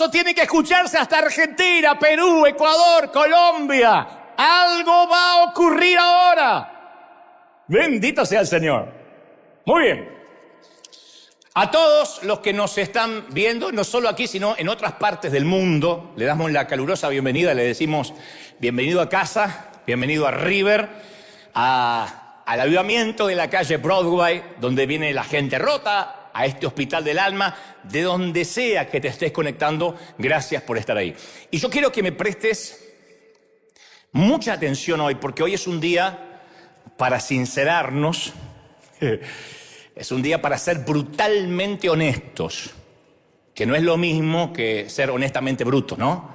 poderoso tiene que escucharse hasta Argentina, Perú, Ecuador, Colombia. Algo va a ocurrir ahora. Bendito sea el Señor. Muy bien. A todos los que nos están viendo, no solo aquí, sino en otras partes del mundo, le damos la calurosa bienvenida, le decimos bienvenido a casa, bienvenido a River, al avivamiento de la calle Broadway, donde viene la gente rota, a este hospital del alma, de donde sea que te estés conectando, gracias por estar ahí. Y yo quiero que me prestes mucha atención hoy, porque hoy es un día para sincerarnos, es un día para ser brutalmente honestos, que no es lo mismo que ser honestamente brutos, ¿no?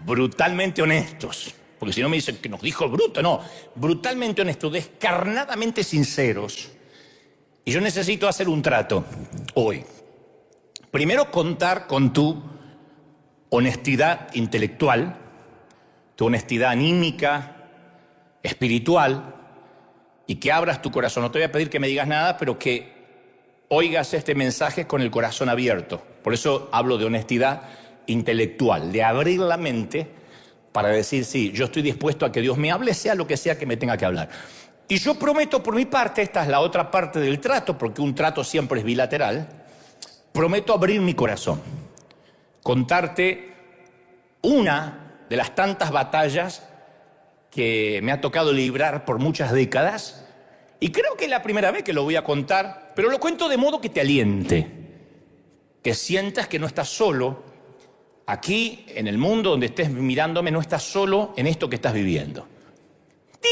Brutalmente honestos, porque si no me dicen que nos dijo bruto, no, brutalmente honestos, descarnadamente sinceros. Y yo necesito hacer un trato hoy. Primero, contar con tu honestidad intelectual, tu honestidad anímica, espiritual, y que abras tu corazón. No te voy a pedir que me digas nada, pero que oigas este mensaje con el corazón abierto. Por eso hablo de honestidad intelectual, de abrir la mente para decir, sí, yo estoy dispuesto a que Dios me hable, sea lo que sea que me tenga que hablar. Y yo prometo por mi parte, esta es la otra parte del trato, porque un trato siempre es bilateral, prometo abrir mi corazón, contarte una de las tantas batallas que me ha tocado librar por muchas décadas, y creo que es la primera vez que lo voy a contar, pero lo cuento de modo que te aliente, que sientas que no estás solo, aquí en el mundo donde estés mirándome, no estás solo en esto que estás viviendo.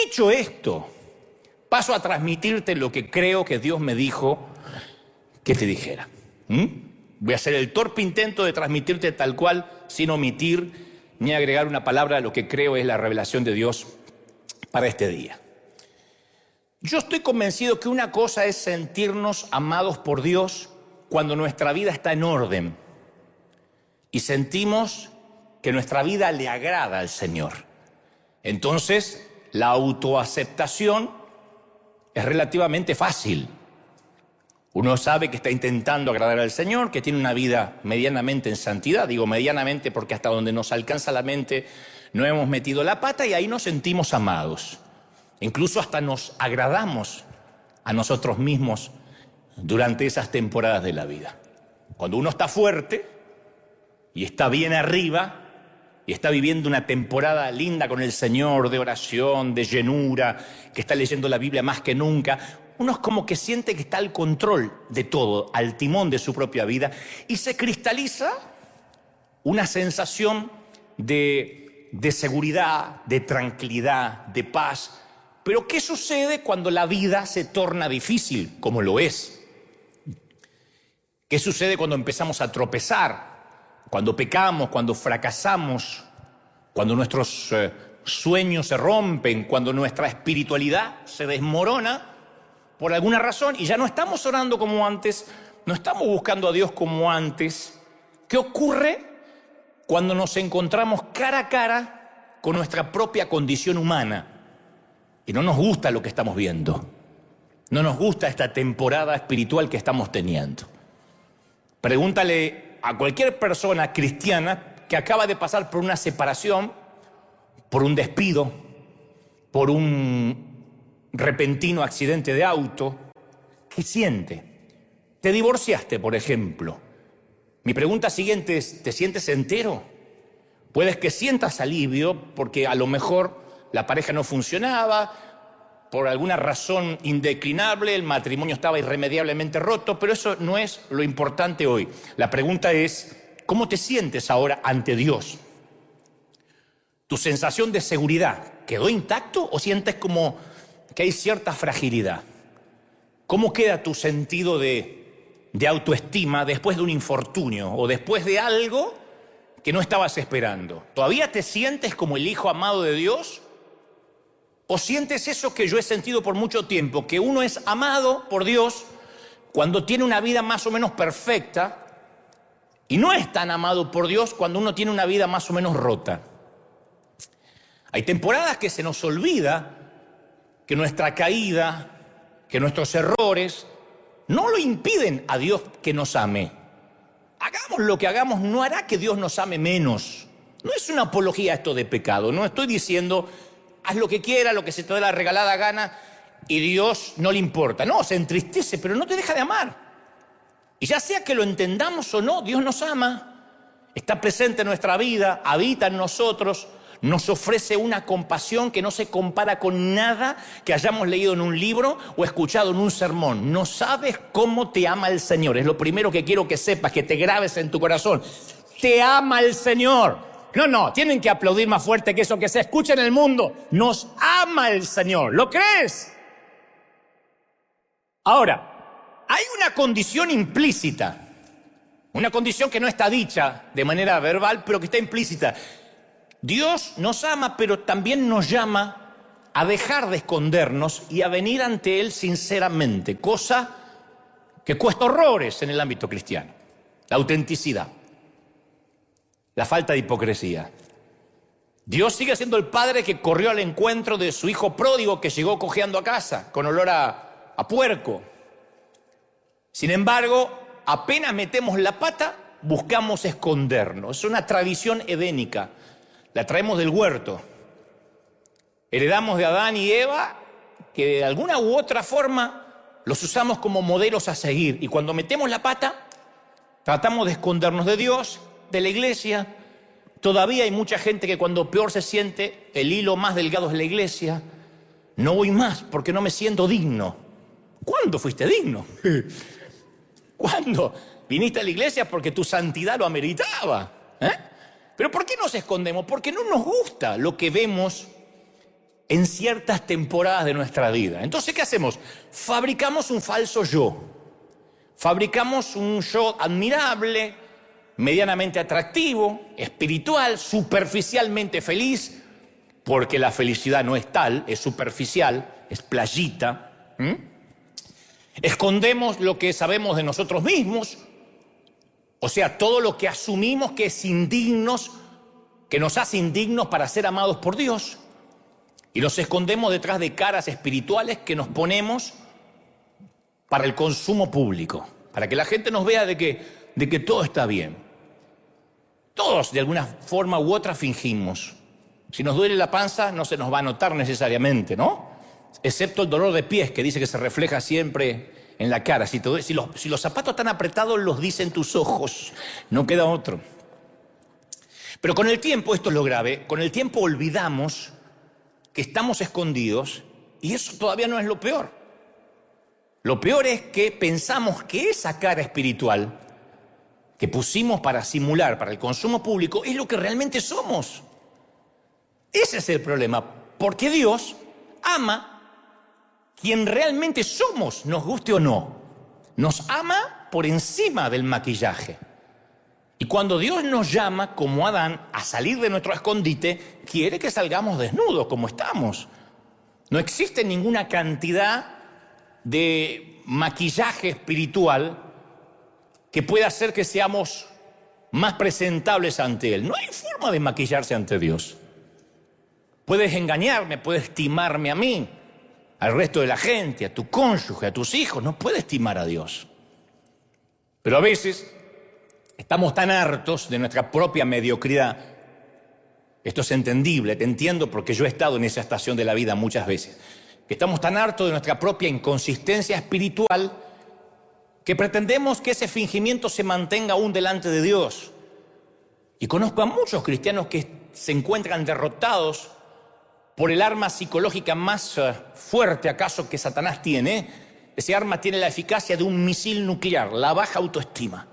Dicho esto, paso a transmitirte lo que creo que Dios me dijo que te dijera. Voy a hacer el torpe intento de transmitirte tal cual, sin omitir ni agregar una palabra a lo que creo es la revelación de Dios para este día. Yo estoy convencido que una cosa es sentirnos amados por Dios cuando nuestra vida está en orden y sentimos que nuestra vida le agrada al Señor. Entonces, la autoaceptación es relativamente fácil. Uno sabe que está intentando agradar al Señor, que tiene una vida medianamente en santidad. Digo medianamente porque hasta donde nos alcanza la mente no hemos metido la pata y ahí nos sentimos amados. Incluso hasta nos agradamos a nosotros mismos durante esas temporadas de la vida. Cuando uno está fuerte y está bien arriba y está viviendo una temporada linda con el Señor, de oración, de llenura, que está leyendo la Biblia más que nunca, uno es como que siente que está al control de todo, al timón de su propia vida, y se cristaliza una sensación de seguridad, de tranquilidad, de paz. Pero ¿qué sucede cuando la vida se torna difícil, como lo es? ¿Qué sucede cuando empezamos a tropezar? Cuando pecamos, cuando fracasamos, cuando nuestros sueños se rompen, cuando nuestra espiritualidad se desmorona por alguna razón y ya no estamos orando como antes, no estamos buscando a Dios como antes. ¿Qué ocurre cuando nos encontramos cara a cara con nuestra propia condición humana y no nos gusta lo que estamos viendo? No nos gusta esta temporada espiritual que estamos teniendo. Pregúntale a cualquier persona cristiana que acaba de pasar por una separación, por un despido, por un repentino accidente de auto. ¿Qué siente? Te divorciaste, por ejemplo. Mi pregunta siguiente es, ¿te sientes entero? Puedes que sientas alivio porque a lo mejor la pareja no funcionaba, por alguna razón indeclinable, el matrimonio estaba irremediablemente roto, pero eso no es lo importante hoy. La pregunta es, ¿cómo te sientes ahora ante Dios? ¿Tu sensación de seguridad quedó intacto o sientes como que hay cierta fragilidad? ¿Cómo queda tu sentido de autoestima después de un infortunio o después de algo que no estabas esperando? ¿Todavía te sientes como el hijo amado de Dios? ¿O sientes eso que yo he sentido por mucho tiempo, que uno es amado por Dios cuando tiene una vida más o menos perfecta y no es tan amado por Dios cuando uno tiene una vida más o menos rota? Hay temporadas que se nos olvida que nuestra caída, que nuestros errores no lo impiden a Dios que nos ame. hagamos lo que hagamos, no hará que Dios nos ame menos. No es una apología esto de pecado. No estoy diciendo, haz lo que quieras, lo que se te dé la regalada gana, y Dios no le importa. No, se entristece, pero no te deja de amar. Y ya sea que lo entendamos o no, Dios nos ama. Está presente en nuestra vida, habita en nosotros, nos ofrece una compasión que no se compara con nada que hayamos leído en un libro o escuchado en un sermón. No sabes cómo te ama el Señor. Es lo primero que quiero que sepas, que te grabes en tu corazón. Te ama el Señor. No, tienen que aplaudir más fuerte que eso, que se escuche en el mundo. Nos ama el Señor. ¿Lo crees? Ahora, hay una condición implícita. Una condición que no está dicha de manera verbal, pero que está implícita. Dios nos ama, pero también nos llama a dejar de escondernos y a venir ante Él sinceramente, cosa que cuesta horrores en el ámbito cristiano. La autenticidad, la falta de hipocresía. Dios sigue siendo el padre que corrió al encuentro de su hijo pródigo que llegó cojeando a casa, con olor a puerco. Sin embargo, apenas metemos la pata, buscamos escondernos. Es una tradición edénica. La traemos del huerto. Heredamos de Adán y Eva, que de alguna u otra forma los usamos como modelos a seguir. Y cuando metemos la pata, tratamos de escondernos de Dios, de la iglesia. Todavía hay mucha gente que cuando peor se siente, el hilo más delgado es la iglesia. No voy más porque no me siento digno. ¿Cuándo fuiste digno? ¿Cuándo? Viniste a la iglesia porque tu santidad lo ameritaba. ¿Pero por qué nos escondemos? Porque no nos gusta lo que vemos en ciertas temporadas de nuestra vida. Entonces, ¿qué hacemos? Fabricamos un falso yo. Fabricamos un yo admirable, medianamente atractivo, espiritual, superficialmente feliz, porque la felicidad no es tal, es superficial, es playita. Escondemos lo que sabemos de nosotros mismos, o sea, todo lo que asumimos que es indignos, que nos hace indignos para ser amados por Dios. Y nos escondemos detrás de caras espirituales que nos ponemos para el consumo público, para que la gente nos vea de que todo está bien. Todos, de alguna forma u otra, fingimos. Si nos duele la panza, no se nos va a notar necesariamente, ¿no? Excepto el dolor de pies, que dice que se refleja siempre en la cara. Si los zapatos están apretados, los dicen tus ojos. No queda otro. Pero con el tiempo, esto es lo grave, con el tiempo olvidamos que estamos escondidos y eso todavía no es lo peor. Lo peor es que pensamos que esa cara espiritual que pusimos para simular, para el consumo público, es lo que realmente somos. Ese es el problema, porque Dios ama quien realmente somos, nos guste o no. Nos ama por encima del maquillaje. Y cuando Dios nos llama, como Adán, a salir de nuestro escondite, quiere que salgamos desnudos como estamos. No existe ninguna cantidad de maquillaje espiritual que pueda hacer que seamos más presentables ante Él. No hay forma de maquillarse ante Dios. Puedes engañarme, puedes timarme a mí, al resto de la gente, a tu cónyuge, a tus hijos. No puedes timar a Dios. Pero a veces estamos tan hartos de nuestra propia mediocridad. Esto es entendible, te entiendo porque yo he estado en esa estación de la vida muchas veces. Que estamos tan hartos de nuestra propia inconsistencia espiritual que pretendemos que ese fingimiento se mantenga aún delante de Dios. Y conozco a muchos cristianos que se encuentran derrotados por el arma psicológica más fuerte acaso que Satanás tiene. Ese arma tiene la eficacia de un misil nuclear, la baja autoestima.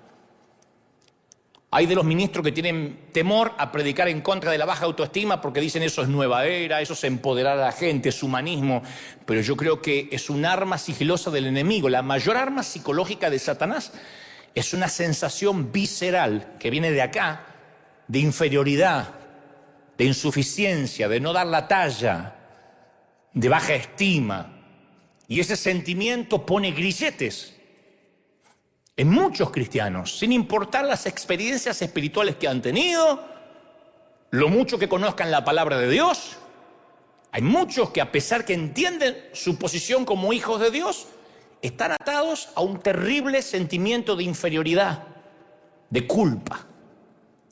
Hay de los ministros que tienen temor a predicar en contra de la baja autoestima porque dicen eso es nueva era, eso es empoderar a la gente, es humanismo. Pero yo creo que es un arma sigilosa del enemigo. La mayor arma psicológica de Satanás es una sensación visceral que viene de acá, de inferioridad, de insuficiencia, de no dar la talla, de baja estima. Y ese sentimiento pone grilletes en muchos cristianos, sin importar las experiencias espirituales que han tenido, lo mucho que conozcan la palabra de Dios. Hay muchos que, a pesar que entienden su posición como hijos de Dios, están atados a un terrible sentimiento de inferioridad. de culpa.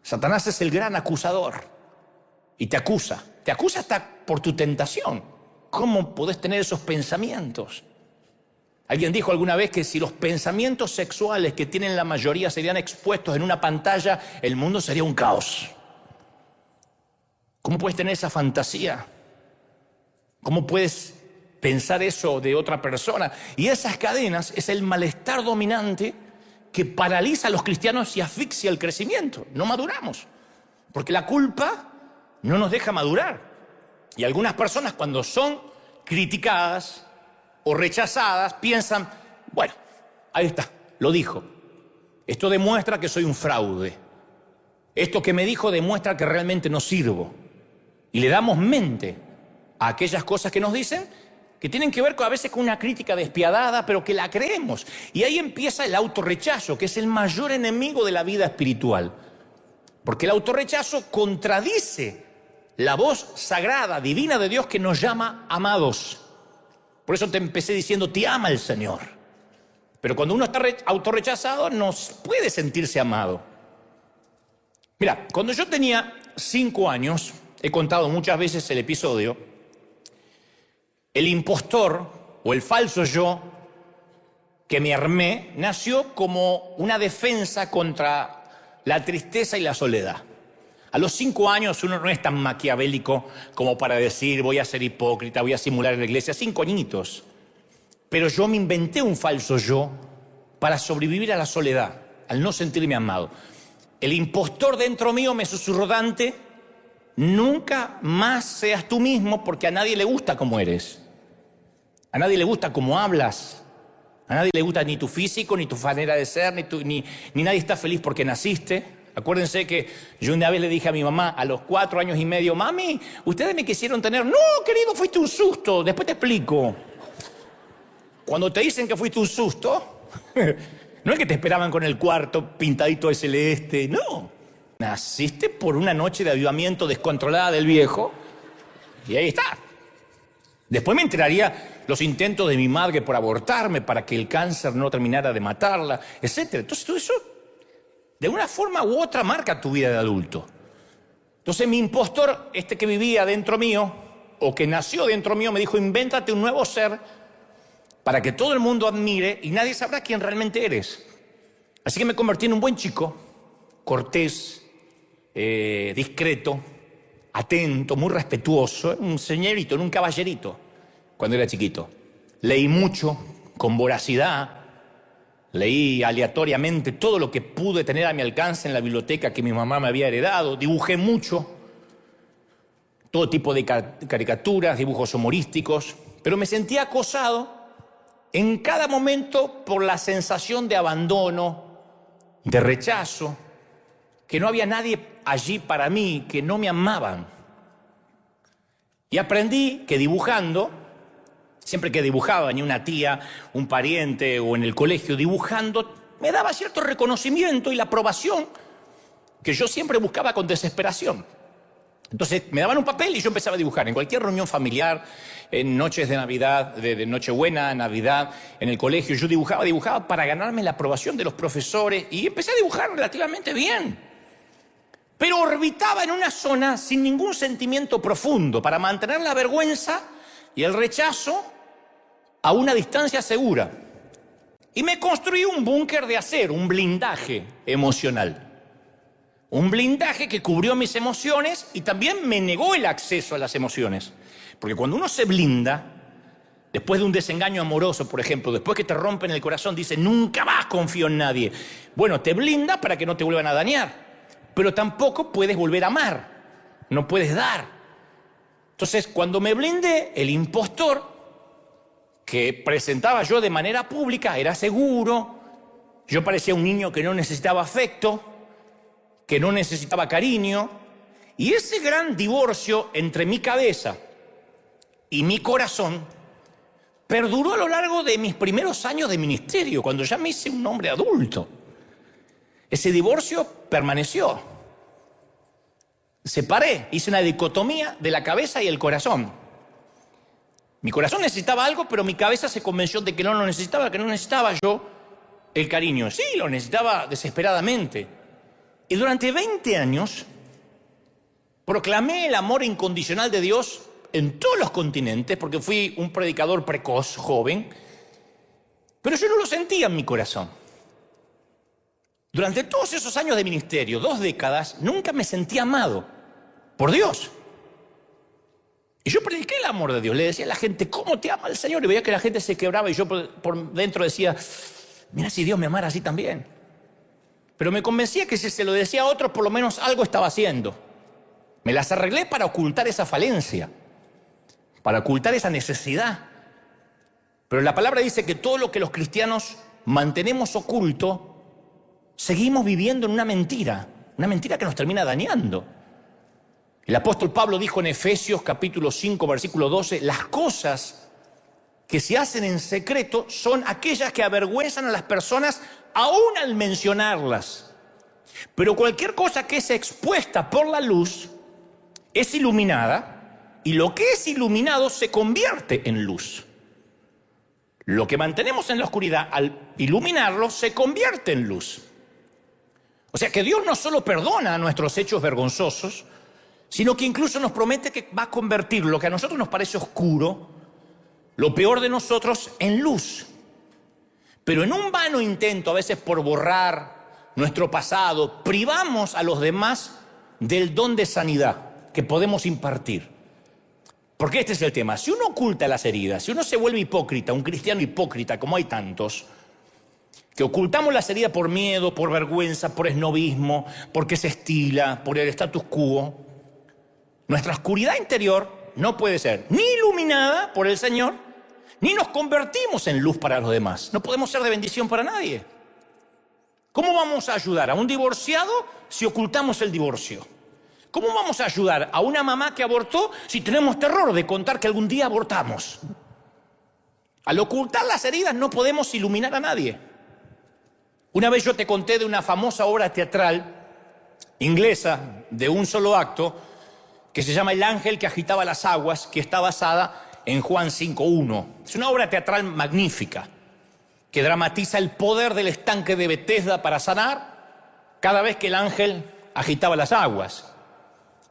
Satanás es el gran acusador y te acusa. Te acusa hasta por tu tentación. ¿Cómo podés tener esos pensamientos? Alguien dijo alguna vez que si los pensamientos sexuales que tienen la mayoría serían expuestos en una pantalla, el mundo sería un caos. ¿Cómo puedes tener esa fantasía? ¿Cómo puedes pensar eso de otra persona? Y esas cadenas es el malestar dominante que paraliza a los cristianos y asfixia el crecimiento. No maduramos, porque la culpa no nos deja madurar. Y algunas personas cuando son criticadas o rechazadas piensan, bueno, ahí está, lo dijo. Esto demuestra que soy un fraude. Esto que me dijo demuestra que realmente no sirvo. Y le damos mente a aquellas cosas que nos dicen que tienen que ver a veces con una crítica despiadada, pero que la creemos. Y ahí empieza el autorrechazo, que es el mayor enemigo de la vida espiritual. Porque el autorrechazo contradice la voz sagrada, divina de Dios que nos llama amados. Por eso te empecé diciendo, te ama el Señor. Pero cuando uno está autorrechazado, no puede sentirse amado. Mira, cuando yo tenía 5 años, he contado muchas veces el episodio, el impostor o el falso yo que me armé nació como una defensa contra la tristeza y la soledad. A los 5 años uno no es tan maquiavélico como para decir voy a ser hipócrita, voy a simular en la iglesia. 5 añitos. Pero yo me inventé un falso yo para sobrevivir a la soledad, al no sentirme amado. El impostor dentro mío me susurró, Dante, nunca más seas tú mismo porque a nadie le gusta como eres. A nadie le gusta cómo hablas. A nadie le gusta ni tu físico, ni tu manera de ser, ni nadie está feliz porque naciste. Acuérdense que yo una vez le dije a mi mamá a los 4 años y medio, mami, ustedes me quisieron tener. No, querido, fuiste un susto, después te explico. Cuando te dicen que fuiste un susto, no es que te esperaban con el cuarto pintadito de celeste, no. Naciste por una noche de avivamiento descontrolada del viejo y ahí está. Después me enteraría los intentos de mi madre por abortarme para que el cáncer no terminara de matarla, etc. Entonces todo eso de una forma u otra marca tu vida de adulto. Entonces mi impostor, que vivía dentro mío, o que nació dentro mío, me dijo, invéntate un nuevo ser para que todo el mundo admire y nadie sabrá quién realmente eres. Así que me convertí en un buen chico, cortés, discreto, atento, muy respetuoso, un señorito, un caballerito, cuando era chiquito. Leí mucho, con voracidad. Leí aleatoriamente todo lo que pude tener a mi alcance en la biblioteca que mi mamá me había heredado. Dibujé mucho, todo tipo de caricaturas, dibujos humorísticos, pero me sentía acosado en cada momento por la sensación de abandono, de rechazo, que no había nadie allí para mí, que no me amaban. Y aprendí que dibujando, siempre que dibujaba, ni una tía, un pariente o en el colegio dibujando, me daba cierto reconocimiento y la aprobación que yo siempre buscaba con desesperación. Entonces me daban un papel y yo empezaba a dibujar. En cualquier reunión familiar, en noches de Navidad, de Nochebuena, Navidad, en el colegio, yo dibujaba para ganarme la aprobación de los profesores y empecé a dibujar relativamente bien. Pero orbitaba en una zona sin ningún sentimiento profundo para mantener la vergüenza y el rechazo a una distancia segura. Y me construí un búnker de acero, un blindaje emocional. Un blindaje que cubrió mis emociones y también me negó el acceso a las emociones. Porque cuando uno se blinda, después de un desengaño amoroso, por ejemplo, después que te rompen el corazón, dice, nunca más confío en nadie. Bueno, te blinda para que no te vuelvan a dañar. Pero tampoco puedes volver a amar. No puedes dar. Entonces, cuando me blindé, el impostor que presentaba yo de manera pública era seguro. Yo parecía un niño que no necesitaba afecto, que no necesitaba cariño. Y ese gran divorcio entre mi cabeza y mi corazón perduró a lo largo de mis primeros años de ministerio, cuando ya me hice un hombre adulto. Ese divorcio permaneció. Separé, hice una dicotomía de la cabeza y el corazón. Mi corazón necesitaba algo, pero mi cabeza se convenció de que no lo necesitaba, que no necesitaba yo el cariño. Sí, lo necesitaba desesperadamente. Y durante 20 años proclamé el amor incondicional de Dios en todos los continentes, porque fui un predicador precoz, joven, pero yo no lo sentía en mi corazón. Durante todos esos años de ministerio, 2 décadas, nunca me sentí amado por Dios. Y yo prediqué el amor de Dios, le decía a la gente, ¿cómo te ama el Señor? Y veía que la gente se quebraba y yo por dentro decía, mira si Dios me amara así también. Pero me convencía que si se lo decía a otros, por lo menos algo estaba haciendo. Me las arreglé para ocultar esa falencia, para ocultar esa necesidad. Pero la palabra dice que todo lo que los cristianos mantenemos oculto, seguimos viviendo en una mentira que nos termina dañando. El apóstol Pablo dijo en Efesios capítulo 5, versículo 12, las cosas que se hacen en secreto son aquellas que avergüenzan a las personas aún al mencionarlas. Pero cualquier cosa que es expuesta por la luz es iluminada, y lo que es iluminado se convierte en luz. Lo que mantenemos en la oscuridad, al iluminarlo, se convierte en luz. O sea que Dios no solo perdona nuestros hechos vergonzosos, sino que incluso nos promete que va a convertir lo que a nosotros nos parece oscuro, lo peor de nosotros, en luz. Pero en un vano intento, a veces por borrar nuestro pasado, privamos a los demás del don de sanidad que podemos impartir. Porque este es el tema. Si uno oculta las heridas, si uno se vuelve hipócrita, un cristiano hipócrita, como hay tantos, que ocultamos las heridas por miedo, por vergüenza, por esnobismo, porque se estila, por el status quo, nuestra oscuridad interior no puede ser ni iluminada por el Señor, ni nos convertimos en luz para los demás. No podemos ser de bendición para nadie. ¿Cómo vamos a ayudar a un divorciado si ocultamos el divorcio? ¿Cómo vamos a ayudar a una mamá que abortó si tenemos terror de contar que algún día abortamos? Al ocultar las heridas no podemos iluminar a nadie. Una vez yo te conté de una famosa obra teatral inglesa de un solo acto que se llama El ángel que agitaba las aguas, que está basada en Juan 5:1. Es una obra teatral magnífica que dramatiza el poder del estanque de Betesda para sanar cada vez que el ángel agitaba las aguas.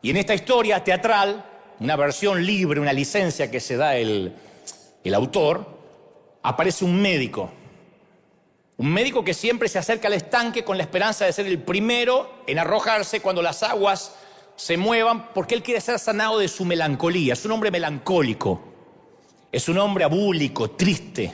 Y en esta historia teatral, una versión libre, una licencia que se da el autor, aparece un médico. Un médico que siempre se acerca al estanque con la esperanza de ser el primero en arrojarse cuando las aguas se muevan, porque él quiere ser sanado de su melancolía. Es un hombre melancólico, es un hombre abúlico, triste.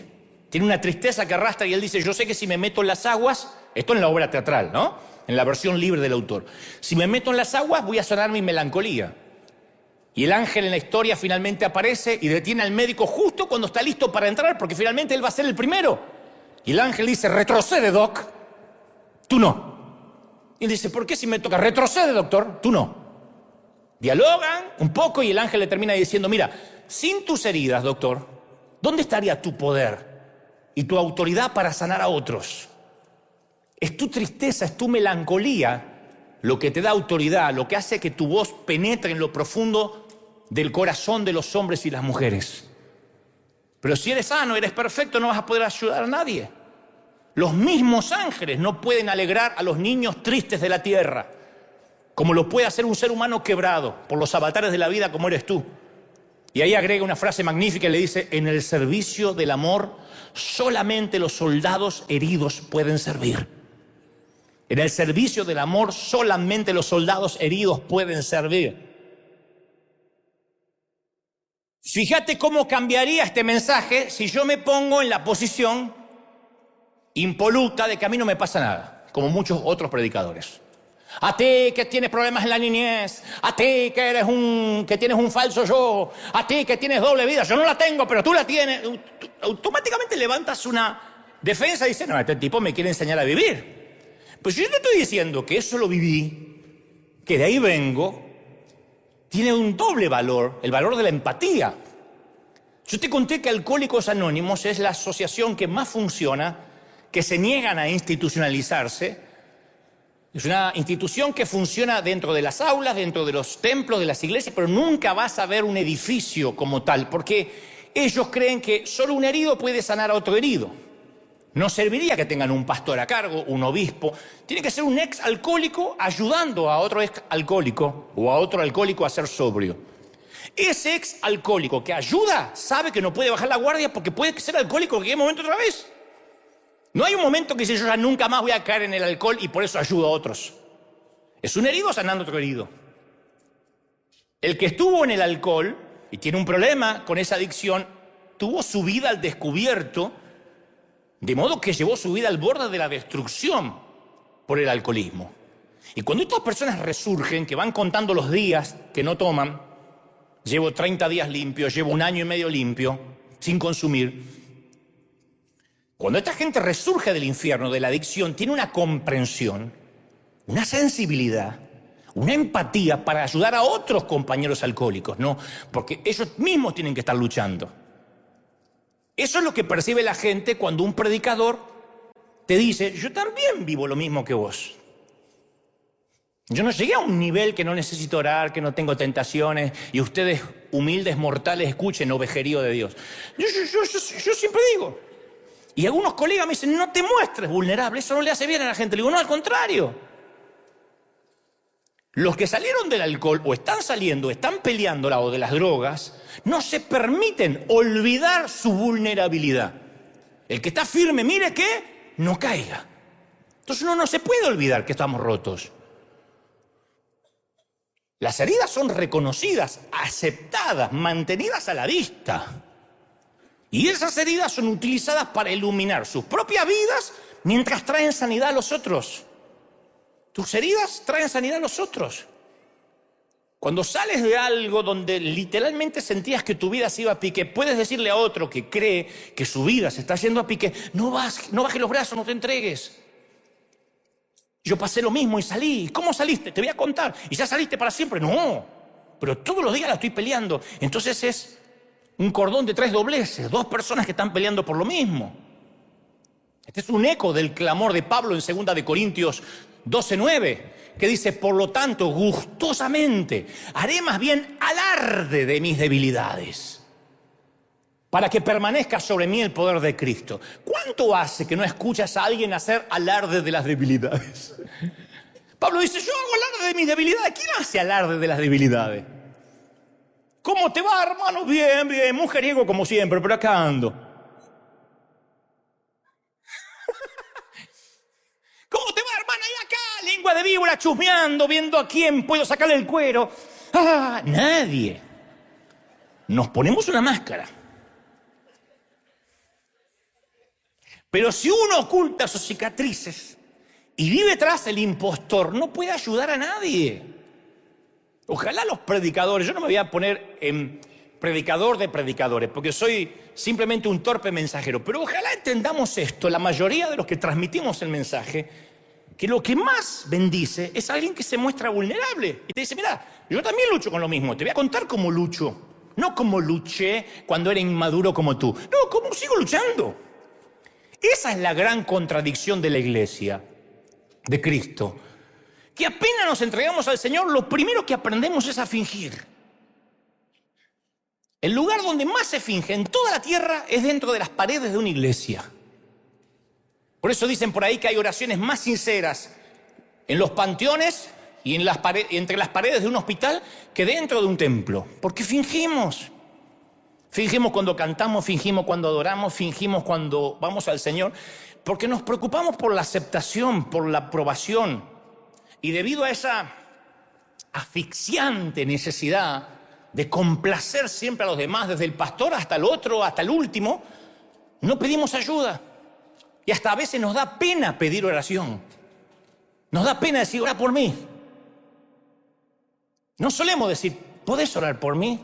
Tiene una tristeza que arrastra y él dice, yo sé que si me meto en las aguas, esto en la obra teatral, ¿no? En la versión libre del autor. Si me meto en las aguas voy a sanar mi melancolía. Y el ángel en la historia finalmente aparece y detiene al médico justo cuando está listo para entrar, porque finalmente él va a ser el primero. Y el ángel dice, retrocede, doc, tú no. Y él dice, ¿por qué si me toca? Retrocede, doctor, tú no. Dialogan un poco y el ángel le termina diciendo, mira, sin tus heridas, doctor, ¿dónde estaría tu poder y tu autoridad para sanar a otros? Es tu tristeza, es tu melancolía lo que te da autoridad, lo que hace que tu voz penetre en lo profundo del corazón de los hombres y las mujeres. Pero si eres sano, eres perfecto, no vas a poder ayudar a nadie. Los mismos ángeles no pueden alegrar a los niños tristes de la tierra, como lo puede hacer un ser humano quebrado por los avatares de la vida como eres tú. Y ahí agrega una frase magnífica y le dice, en el servicio del amor solamente los soldados heridos pueden servir. En el servicio del amor solamente los soldados heridos pueden servir. Fíjate cómo cambiaría este mensaje si yo me pongo en la posición impoluta de que a mí no me pasa nada, como muchos otros predicadores. A ti que tienes problemas en la niñez, a ti que tienes un falso yo, a ti que tienes doble vida, yo no la tengo, pero tú la tienes. Automáticamente levantas una defensa y dices, no, este tipo me quiere enseñar a vivir. Pues yo te estoy diciendo que eso lo viví, que de ahí vengo, tiene un doble valor, el valor de la empatía. Yo te conté que Alcohólicos Anónimos es la asociación que más funciona, que se niegan a institucionalizarse. Es una institución que funciona dentro de las aulas, dentro de los templos, de las iglesias, pero nunca vas a ver un edificio como tal, porque ellos creen que solo un herido puede sanar a otro herido. No serviría que tengan un pastor a cargo, un obispo. Tiene que ser un ex alcohólico ayudando a otro ex alcohólico o a otro alcohólico a ser sobrio. Ese ex alcohólico que ayuda sabe que no puede bajar la guardia porque puede ser alcohólico en cualquier momento otra vez. No hay un momento que dice yo ya nunca más voy a caer en el alcohol y por eso ayudo a otros. Es un herido sanando otro herido. El que estuvo en el alcohol y tiene un problema con esa adicción, tuvo su vida al descubierto, de modo que llevó su vida al borde de la destrucción por el alcoholismo. Y cuando estas personas resurgen, que van contando los días que no toman, llevo 30 días limpios, llevo 1 año y medio limpio, sin consumir. Cuando esta gente resurge del infierno, de la adicción, tiene una comprensión, una sensibilidad, una empatía para ayudar a otros compañeros alcohólicos, ¿no? Porque ellos mismos tienen que estar luchando. Eso es lo que percibe la gente cuando un predicador te dice, yo también vivo lo mismo que vos. Yo no llegué a un nivel que no necesito orar, que no tengo tentaciones, y ustedes, humildes mortales, escuchen ovejerío de Dios. Yo siempre digo, y algunos colegas me dicen, no te muestres vulnerable, eso no le hace bien a la gente. Le digo, no, al contrario. Los que salieron del alcohol, o están saliendo, están peleando al lado de las drogas, no se permiten olvidar su vulnerabilidad. El que está firme, mire que no caiga. Entonces uno no se puede olvidar que estamos rotos. Las heridas son reconocidas, aceptadas, mantenidas a la vista. Y esas heridas son utilizadas para iluminar sus propias vidas mientras traen sanidad a los otros. Tus heridas traen sanidad a los otros. Cuando sales de algo donde literalmente sentías que tu vida se iba a pique, puedes decirle a otro que cree que su vida se está yendo a pique, no bajes los brazos, no te entregues. Yo pasé lo mismo y salí. ¿Cómo saliste? Te voy a contar. ¿Y ya saliste para siempre? No, pero todos los días la estoy peleando. Entonces es un cordón de 3 dobleces, 2 personas que están peleando por lo mismo. Este es un eco del clamor de Pablo en 2 de Corintios 12:9, que dice, por lo tanto, gustosamente haré más bien alarde de mis debilidades, para que permanezca sobre mí el poder de Cristo. ¿Cuánto hace que no escuchas a alguien hacer alarde de las debilidades? Pablo dice, yo hago alarde de mis debilidades. ¿Quién hace alarde de las debilidades? ¿Cómo te va, hermano? Bien, bien, mujeriego como siempre, pero acá ando. ¿Cómo te va, hermana? Y acá, lengua de víbora, chusmeando, viendo a quién puedo sacarle el cuero. ¡Ah! Nadie. Nos ponemos una máscara. Pero si uno oculta sus cicatrices y vive tras el impostor, no puede ayudar a nadie. Ojalá los predicadores, yo no me voy a poner en predicador de predicadores, porque soy simplemente un torpe mensajero, pero ojalá entendamos esto, la mayoría de los que transmitimos el mensaje, que lo que más bendice es alguien que se muestra vulnerable y te dice, mira, yo también lucho con lo mismo, te voy a contar cómo lucho, no cómo luché cuando era inmaduro como tú, no, cómo sigo luchando. Esa es la gran contradicción de la iglesia, de Cristo, que apenas nos entregamos al Señor, lo primero que aprendemos es a fingir. El lugar donde más se finge en toda la tierra es dentro de las paredes de una iglesia. Por eso dicen por ahí que hay oraciones más sinceras en los panteones y entre las paredes de un hospital que dentro de un templo. Porque fingimos. Fingimos cuando cantamos, fingimos cuando adoramos, fingimos cuando vamos al Señor. Porque nos preocupamos por la aceptación, por la aprobación. Y debido a esa asfixiante necesidad de complacer siempre a los demás, desde el pastor hasta el otro, hasta el último, no pedimos ayuda. Y hasta a veces nos da pena pedir oración. Nos da pena decir, ora por mí. No solemos decir, ¿podés orar por mí?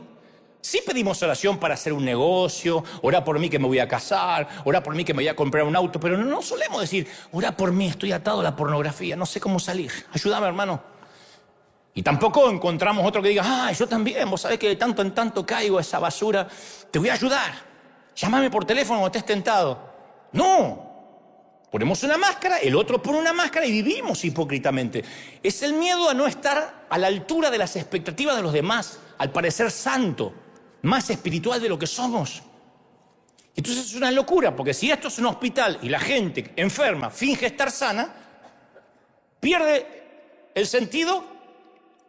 Sí pedimos oración para hacer un negocio, ora por mí que me voy a casar, ora por mí que me voy a comprar un auto, pero no solemos decir, ora por mí, estoy atado a la pornografía, no sé cómo salir, ayúdame, hermano. Y tampoco encontramos otro que diga, yo también, vos sabés que de tanto en tanto caigo a esa basura, te voy a ayudar, llámame por teléfono cuando estés tentado. No, ponemos una máscara, el otro pone una máscara y vivimos hipócritamente. Es el miedo a no estar a la altura de las expectativas de los demás, al parecer santo, más espiritual de lo que somos. Entonces es una locura, porque si esto es un hospital y la gente enferma finge estar sana, pierde el sentido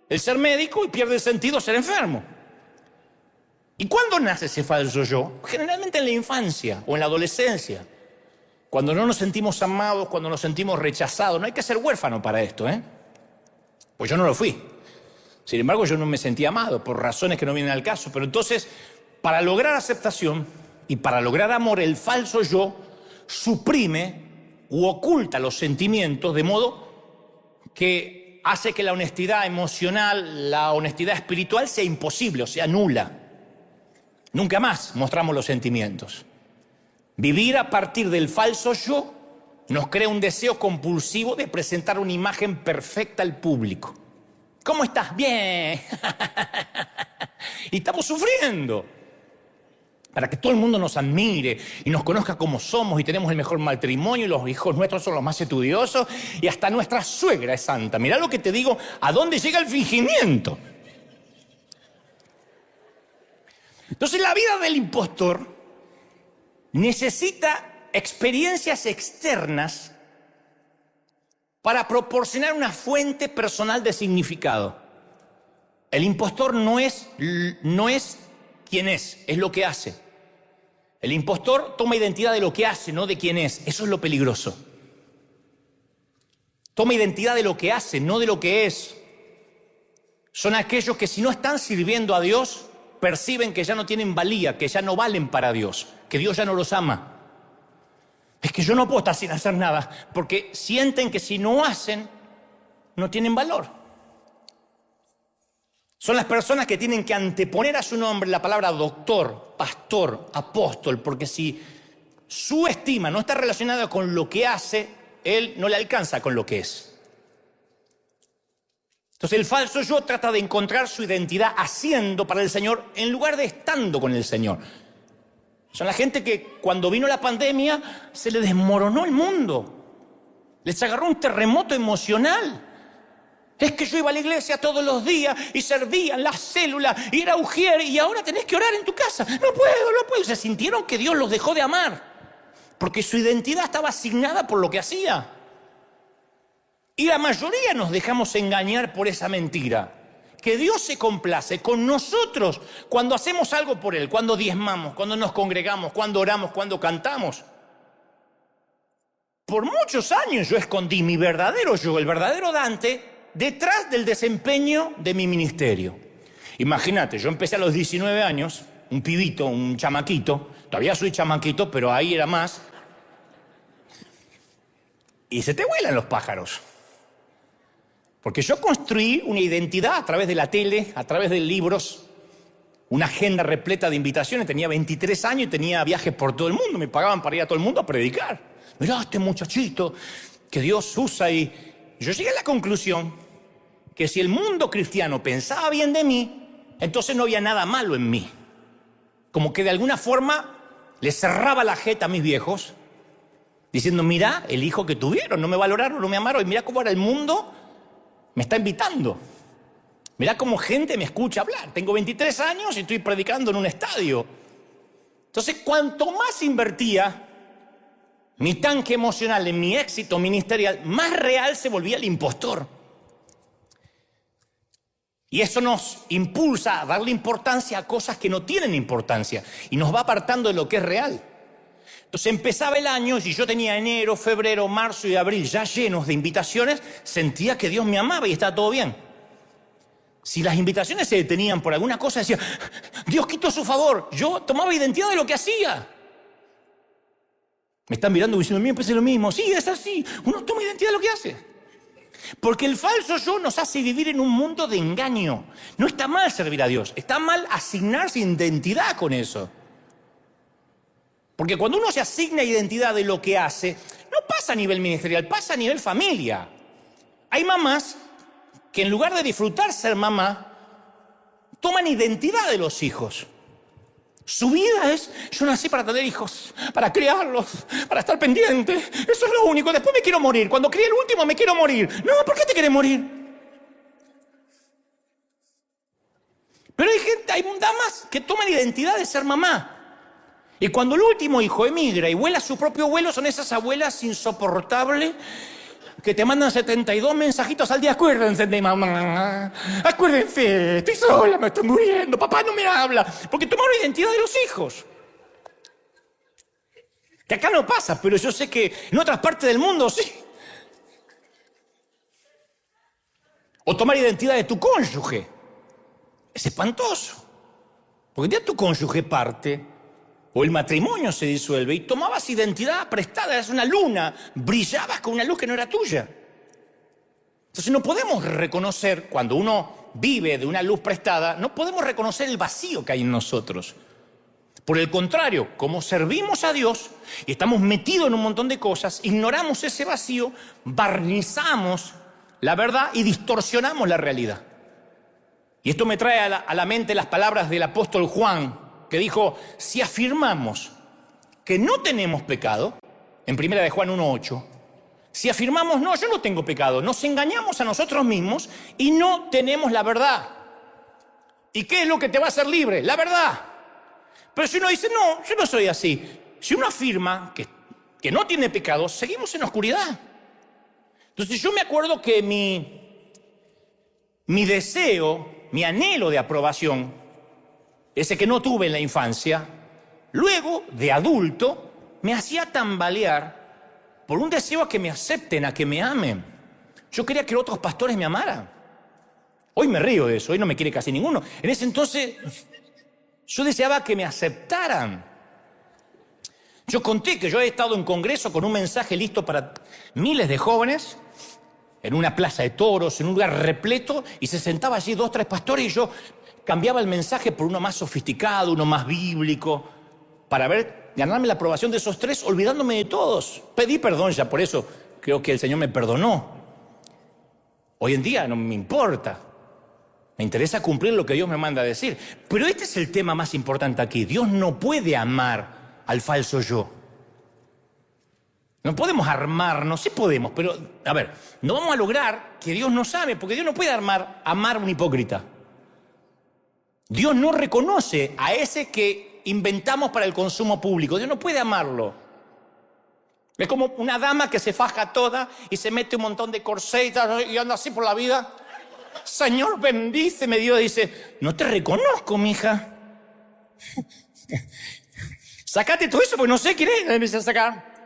el ser médico y pierde el sentido ser enfermo. ¿Y cuándo nace ese falso yo? Generalmente en la infancia o en la adolescencia. Cuando no nos sentimos amados, cuando nos sentimos rechazados. No hay que ser huérfano para esto, ¿eh? Pues yo no lo fui. Sin embargo, yo no me sentía amado por razones que no vienen al caso. Pero entonces, para lograr aceptación y para lograr amor, el falso yo suprime u oculta los sentimientos de modo que hace que la honestidad emocional, la honestidad espiritual sea imposible, o sea, nula. Nunca más mostramos los sentimientos. Vivir a partir del falso yo nos crea un deseo compulsivo de presentar una imagen perfecta al público. ¿Cómo estás? Bien. Y estamos sufriendo para que todo el mundo nos admire y nos conozca como somos y tenemos el mejor matrimonio y los hijos nuestros son los más estudiosos y hasta nuestra suegra es santa. Mirá lo que te digo, ¿a dónde llega el fingimiento? Entonces la vida del impostor necesita experiencias externas para proporcionar una fuente personal de significado. El impostor no es quien es lo que hace. El impostor toma identidad de lo que hace, no de quién es. Eso es lo peligroso. Toma identidad de lo que hace, no de lo que es. Son aquellos que si no están sirviendo a Dios, perciben que ya no tienen valía, que ya no valen para Dios, que Dios ya no los ama. Es que yo no puedo estar sin hacer nada, porque sienten que si no hacen, no tienen valor. Son las personas que tienen que anteponer a su nombre la palabra doctor, pastor, apóstol, porque si su estima no está relacionada con lo que hace, él no le alcanza con lo que es. Entonces el falso yo trata de encontrar su identidad haciendo para el Señor en lugar de estando con el Señor. Son la gente que cuando vino la pandemia se le desmoronó el mundo. Les agarró un terremoto emocional. Es que yo iba a la iglesia todos los días y servía en las células y era ujier y ahora tenés que orar en tu casa. No puedo. Se sintieron que Dios los dejó de amar porque su identidad estaba asignada por lo que hacía. Y la mayoría nos dejamos engañar por esa mentira. Que Dios se complace con nosotros cuando hacemos algo por Él, cuando diezmamos, cuando nos congregamos, cuando oramos, cuando cantamos. Por muchos años yo escondí mi verdadero yo, el verdadero Dante, detrás del desempeño de mi ministerio. Imagínate, yo empecé a los 19 años, un pibito, un chamaquito, todavía soy chamaquito, pero ahí era más. Y se te vuelan los pájaros. Porque yo construí una identidad a través de la tele, a través de libros, una agenda repleta de invitaciones. Tenía 23 años y tenía viajes por todo el mundo. Me pagaban para ir a todo el mundo a predicar. Mirá este muchachito que Dios usa. Y yo llegué a la conclusión que si el mundo cristiano pensaba bien de mí, entonces no había nada malo en mí. Como que de alguna forma les cerraba la jeta a mis viejos, diciendo, mirá el hijo que tuvieron, no me valoraron, no me amaron. Y mirá cómo ahora el mundo me está invitando. Mirá cómo gente me escucha hablar. Tengo 23 años y estoy predicando en un estadio. Entonces, cuanto más invertía mi tanque emocional en mi éxito ministerial, más real se volvía el impostor. Y eso nos impulsa a darle importancia a cosas que no tienen importancia y nos va apartando de lo que es real. Entonces empezaba el año y yo tenía enero, febrero, marzo y abril ya llenos de invitaciones, sentía que Dios me amaba y estaba todo bien. Si las invitaciones se detenían por alguna cosa, decía, Dios quitó su favor. Yo tomaba identidad de lo que hacía. Me están mirando diciendo, a mí me parece lo mismo. Sí, es así. Uno toma identidad de lo que hace. Porque el falso yo nos hace vivir en un mundo de engaño. No está mal servir a Dios, está mal asignarse identidad con eso. Porque cuando uno se asigna identidad de lo que hace, no pasa a nivel ministerial, pasa a nivel familia. Hay mamás que en lugar de disfrutar ser mamá, toman identidad de los hijos. Su vida es, yo nací para tener hijos, para criarlos, para estar pendiente. Eso es lo único. Después me quiero morir. Cuando críe el último me quiero morir. No, ¿por qué te quieres morir? Pero hay damas que toman identidad de ser mamá. Y cuando el último hijo emigra y vuela a su propio vuelo, son esas abuelas insoportables que te mandan 72 mensajitos al día. Acuérdense de mamá, acuérdense, estoy sola, me estoy muriendo, papá no me habla, porque tomaron identidad de los hijos. Que acá no pasa, pero yo sé que en otras partes del mundo sí. O tomar identidad de tu cónyuge. Es espantoso. Porque ya tu cónyuge parte, o el matrimonio se disuelve, y tomabas identidad prestada, eras una luna, brillabas con una luz que no era tuya. Entonces no podemos reconocer, cuando uno vive de una luz prestada, no podemos reconocer el vacío que hay en nosotros. Por el contrario, como servimos a Dios y estamos metidos en un montón de cosas, ignoramos ese vacío, barnizamos la verdad y distorsionamos la realidad. Y esto me trae a la mente las palabras del apóstol Juan, que dijo: si afirmamos que no tenemos pecado, en 1 de Juan 1:8, si afirmamos, no, yo no tengo pecado, nos engañamos a nosotros mismos y no tenemos la verdad. ¿Y qué es lo que te va a hacer libre? La verdad. Pero si uno dice, no, yo no soy así. Si uno afirma que no tiene pecado, seguimos en la oscuridad. Entonces yo me acuerdo que mi deseo, mi anhelo de aprobación, ese que no tuve en la infancia, luego de adulto, me hacía tambalear por un deseo a que me acepten, a que me amen. Yo quería que otros pastores me amaran. Hoy me río de eso, hoy no me quiere casi ninguno. En ese entonces yo deseaba que me aceptaran. Yo conté que yo he estado en congreso con un mensaje listo para miles de jóvenes, en una plaza de toros, en un lugar repleto, y se sentaba allí 2 o 3 pastores y yo cambiaba el mensaje por uno más sofisticado, uno más bíblico, para ganarme la aprobación de esos 3, olvidándome de todos. Pedí perdón ya por eso, creo que el Señor me perdonó. Hoy en día no me importa. Me interesa cumplir lo que Dios me manda a decir. Pero este es el tema más importante aquí. Dios no puede amar al falso yo. No podemos armarnos, sí podemos, pero, a ver, no vamos a lograr que Dios nos ame, porque Dios no puede amar a un hipócrita. Dios no reconoce a ese que inventamos para el consumo público. Dios no puede amarlo. Es como una dama que se faja toda y se mete un montón de corsetas y anda así por la vida. Señor, bendíceme. Dios dice, no te reconozco, mija. Sácate todo eso, porque no sé quién es. Empieza a sacar.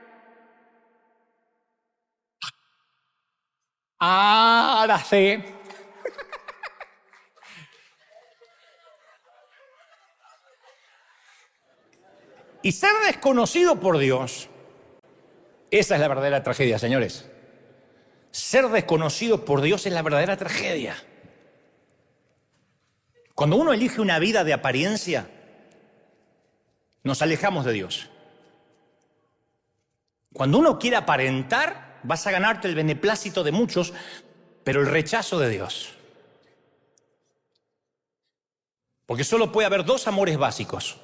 Ahora sé. Y ser desconocido por Dios, esa es la verdadera tragedia, señores. Ser desconocido por Dios es la verdadera tragedia. Cuando uno elige una vida de apariencia, nos alejamos de Dios. Cuando uno quiere aparentar, vas a ganarte el beneplácito de muchos, pero el rechazo de Dios. Porque solo puede haber 2 amores básicos.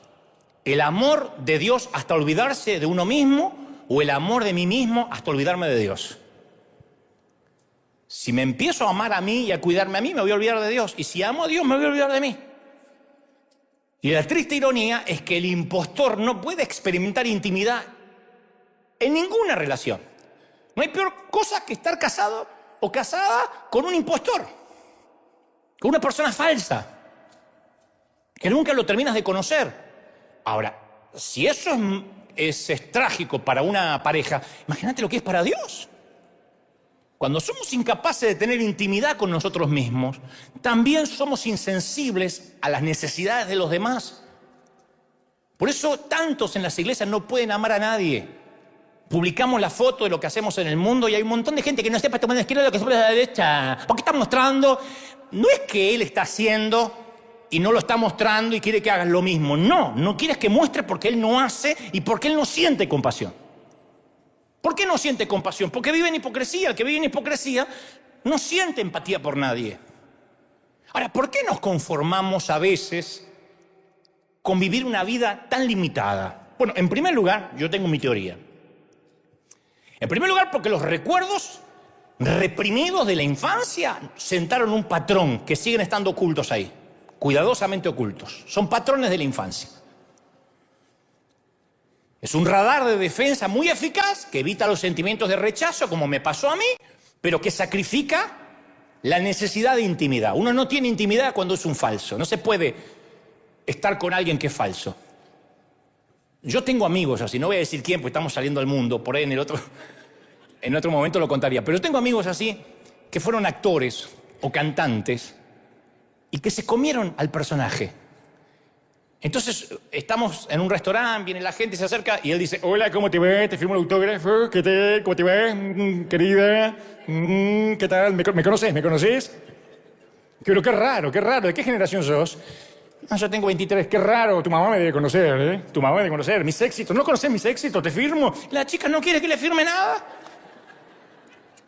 El amor de Dios hasta olvidarse de uno mismo, o el amor de mí mismo hasta olvidarme de Dios. Si me empiezo a amar a mí y a cuidarme a mí, me voy a olvidar de Dios. Y si amo a Dios, me voy a olvidar de mí. Y la triste ironía es que el impostor no puede experimentar intimidad en ninguna relación. No hay peor cosa que estar casado o casada con un impostor, con una persona falsa, que nunca lo terminas de conocer. Ahora, si eso es trágico para una pareja, imagínate lo que es para Dios. Cuando somos incapaces de tener intimidad con nosotros mismos, también somos insensibles a las necesidades de los demás. Por eso tantos en las iglesias no pueden amar a nadie. Publicamos la foto de lo que hacemos en el mundo y hay un montón de gente que no sepa tomar la izquierda lo que se pone a la derecha. ¿Por qué está mostrando? No es que él está haciendo y no lo está mostrando y quiere que hagas lo mismo. No, no quieres que muestre porque él no hace y porque él no siente compasión. ¿Por qué no siente compasión? Porque vive en hipocresía. El que vive en hipocresía no siente empatía por nadie. Ahora, ¿por qué nos conformamos a veces con vivir una vida tan limitada? Bueno, en primer lugar, yo tengo mi teoría. En primer lugar, porque los recuerdos reprimidos de la infancia sentaron un patrón que siguen estando ocultos ahí, cuidadosamente ocultos. Son patrones de la infancia. Es un radar de defensa muy eficaz que evita los sentimientos de rechazo, como me pasó a mí, pero que sacrifica la necesidad de intimidad. Uno no tiene intimidad cuando es un falso. No se puede estar con alguien que es falso. Yo tengo amigos así, no voy a decir quién, porque estamos saliendo al mundo, por ahí en otro momento lo contaría, pero tengo amigos así que fueron actores o cantantes y que se comieron al personaje. Entonces, estamos en un restaurante, viene la gente, se acerca y él dice: hola, ¿cómo te ves? Te firmo el autógrafo, ¿qué tal? ¿Cómo te ves, querida? ¿Qué tal? ¿Me conoces? ¿Me conoces? Pero qué raro, ¿de qué generación sos? No, yo tengo 23, qué raro, tu mamá me debe conocer, ¿eh? Tu mamá me debe conocer, mis éxitos, ¿no conoces mis éxitos? ¿Te firmo? La chica no quiere que le firme nada.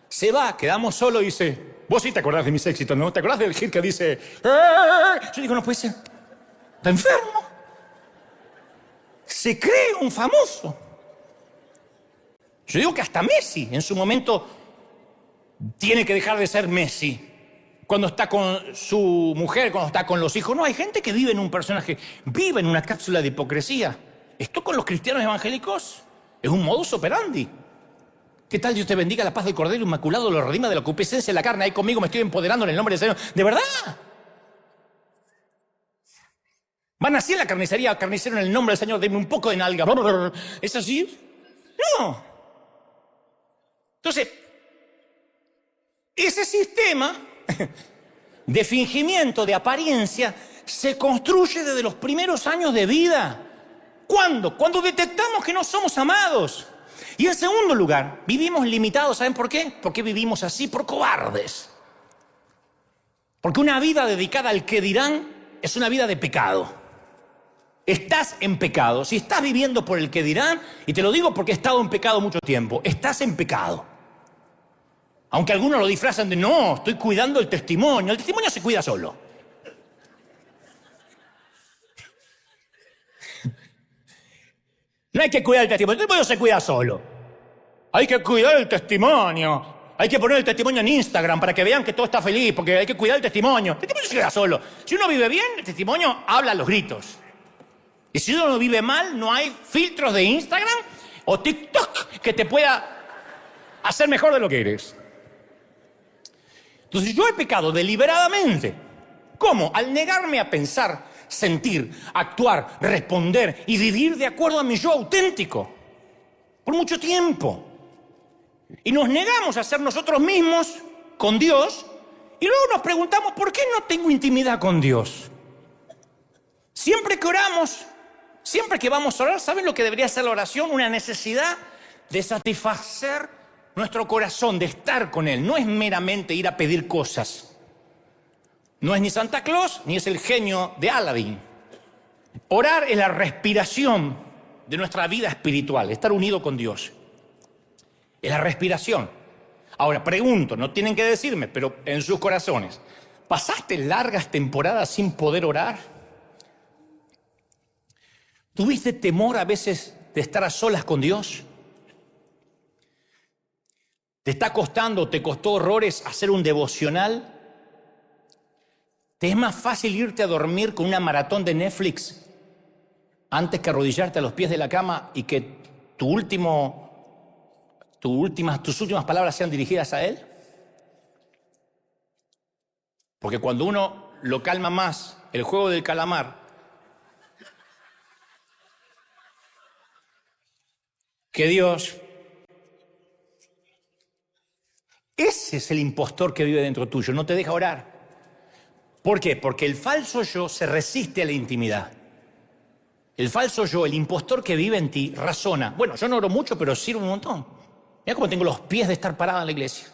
Se va, quedamos solos y dice: vos sí te acordás de mis éxitos, ¿no? ¿Te acordás del hit que dice? Yo digo: no puede ser. Está enfermo. Se cree un famoso. Yo digo que hasta Messi en su momento tiene que dejar de ser Messi. Cuando está con su mujer, cuando está con los hijos. No, hay gente que vive en un personaje, vive en una cápsula de hipocresía. Esto con los cristianos evangélicos es un modus operandi. ¿Qué tal? Dios te bendiga, la paz del Cordero Inmaculado lo redima de la concupiscencia de la carne. Ahí conmigo me estoy empoderando en el nombre del Señor. ¿De verdad? Van así en la carnicería, carnicero, en el nombre del Señor, denme un poco de nalga. ¿Es así? No. Entonces, ese sistema de fingimiento, de apariencia, se construye desde los primeros años de vida. ¿Cuándo? Cuando detectamos que no somos amados. Y en segundo lugar, vivimos limitados. ¿Saben por qué? Porque vivimos así por cobardes. Porque una vida dedicada al qué dirán es una vida de pecado. Estás en pecado. Si estás viviendo por el que dirán, y te lo digo porque he estado en pecado mucho tiempo, estás en pecado. Aunque algunos lo disfrazan de: no, estoy cuidando el testimonio. El testimonio se cuida solo. No hay que cuidar el testimonio se cuida solo. Hay que cuidar el testimonio. Hay que poner el testimonio en Instagram para que vean que todo está feliz, porque hay que cuidar el testimonio. El testimonio se queda solo. Si uno vive bien, el testimonio habla a los gritos. Y si uno vive mal, no hay filtros de Instagram o TikTok que te pueda hacer mejor de lo que eres. Entonces yo he pecado deliberadamente. ¿Cómo? Al negarme a pensar, sentir, actuar, responder y vivir de acuerdo a mi yo auténtico. Por mucho tiempo. Y nos negamos a ser nosotros mismos con Dios y luego nos preguntamos: ¿por qué no tengo intimidad con Dios? Siempre que oramos, siempre que vamos a orar, ¿saben lo que debería ser la oración? Una necesidad de satisfacer nuestro corazón, de estar con Él. No es meramente ir a pedir cosas. No es ni Santa Claus, ni es el genio de Aladdin. Orar es la respiración de nuestra vida espiritual, estar unido con Dios. Es la respiración. Ahora, pregunto, no tienen que decirme, pero en sus corazones, ¿pasaste largas temporadas sin poder orar? ¿Tuviste temor a veces de estar a solas con Dios? ¿Te está costando, te costó horrores hacer un devocional? ¿Te es más fácil irte a dormir con una maratón de Netflix antes que arrodillarte a los pies de la cama y que tus últimas palabras sean dirigidas a Él? Porque cuando uno lo calma más, el juego del calamar, que Dios, ese es el impostor que vive dentro tuyo, no te deja orar. ¿Por qué? Porque el falso yo se resiste a la intimidad. El falso yo, el impostor que vive en ti, razona: bueno, yo no oro mucho, pero sirvo un montón. Mira cómo tengo los pies de estar parada en la iglesia.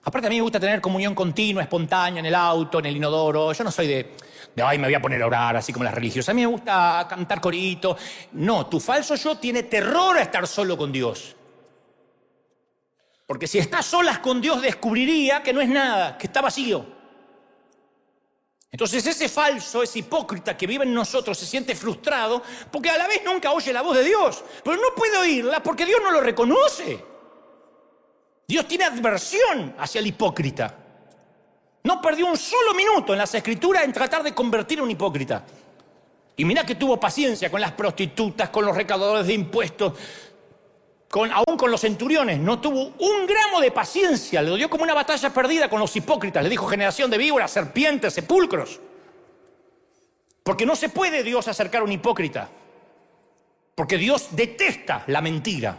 Aparte, a mí me gusta tener comunión continua, espontánea, en el auto, en el inodoro. Yo no soy de ay, me voy a poner a orar, así como las religiosas. A mí me gusta cantar corito. No, tu falso yo tiene terror a estar solo con Dios. Porque si estás solas con Dios, descubriría que no es nada, que está vacío. Entonces ese falso, ese hipócrita que vive en nosotros se siente frustrado porque a la vez nunca oye la voz de Dios. Pero no puede oírla porque Dios no lo reconoce. Dios tiene adversión hacia el hipócrita. No perdió un solo minuto en las Escrituras en tratar de convertir a un hipócrita. Y mirá que tuvo paciencia con las prostitutas, con los recaudadores de impuestos, aún con los centuriones. No tuvo un gramo de paciencia. Lo dio como una batalla perdida con los hipócritas. Le dijo generación de víboras, serpientes, sepulcros. Porque no se puede Dios acercar a un hipócrita. Porque Dios detesta la mentira,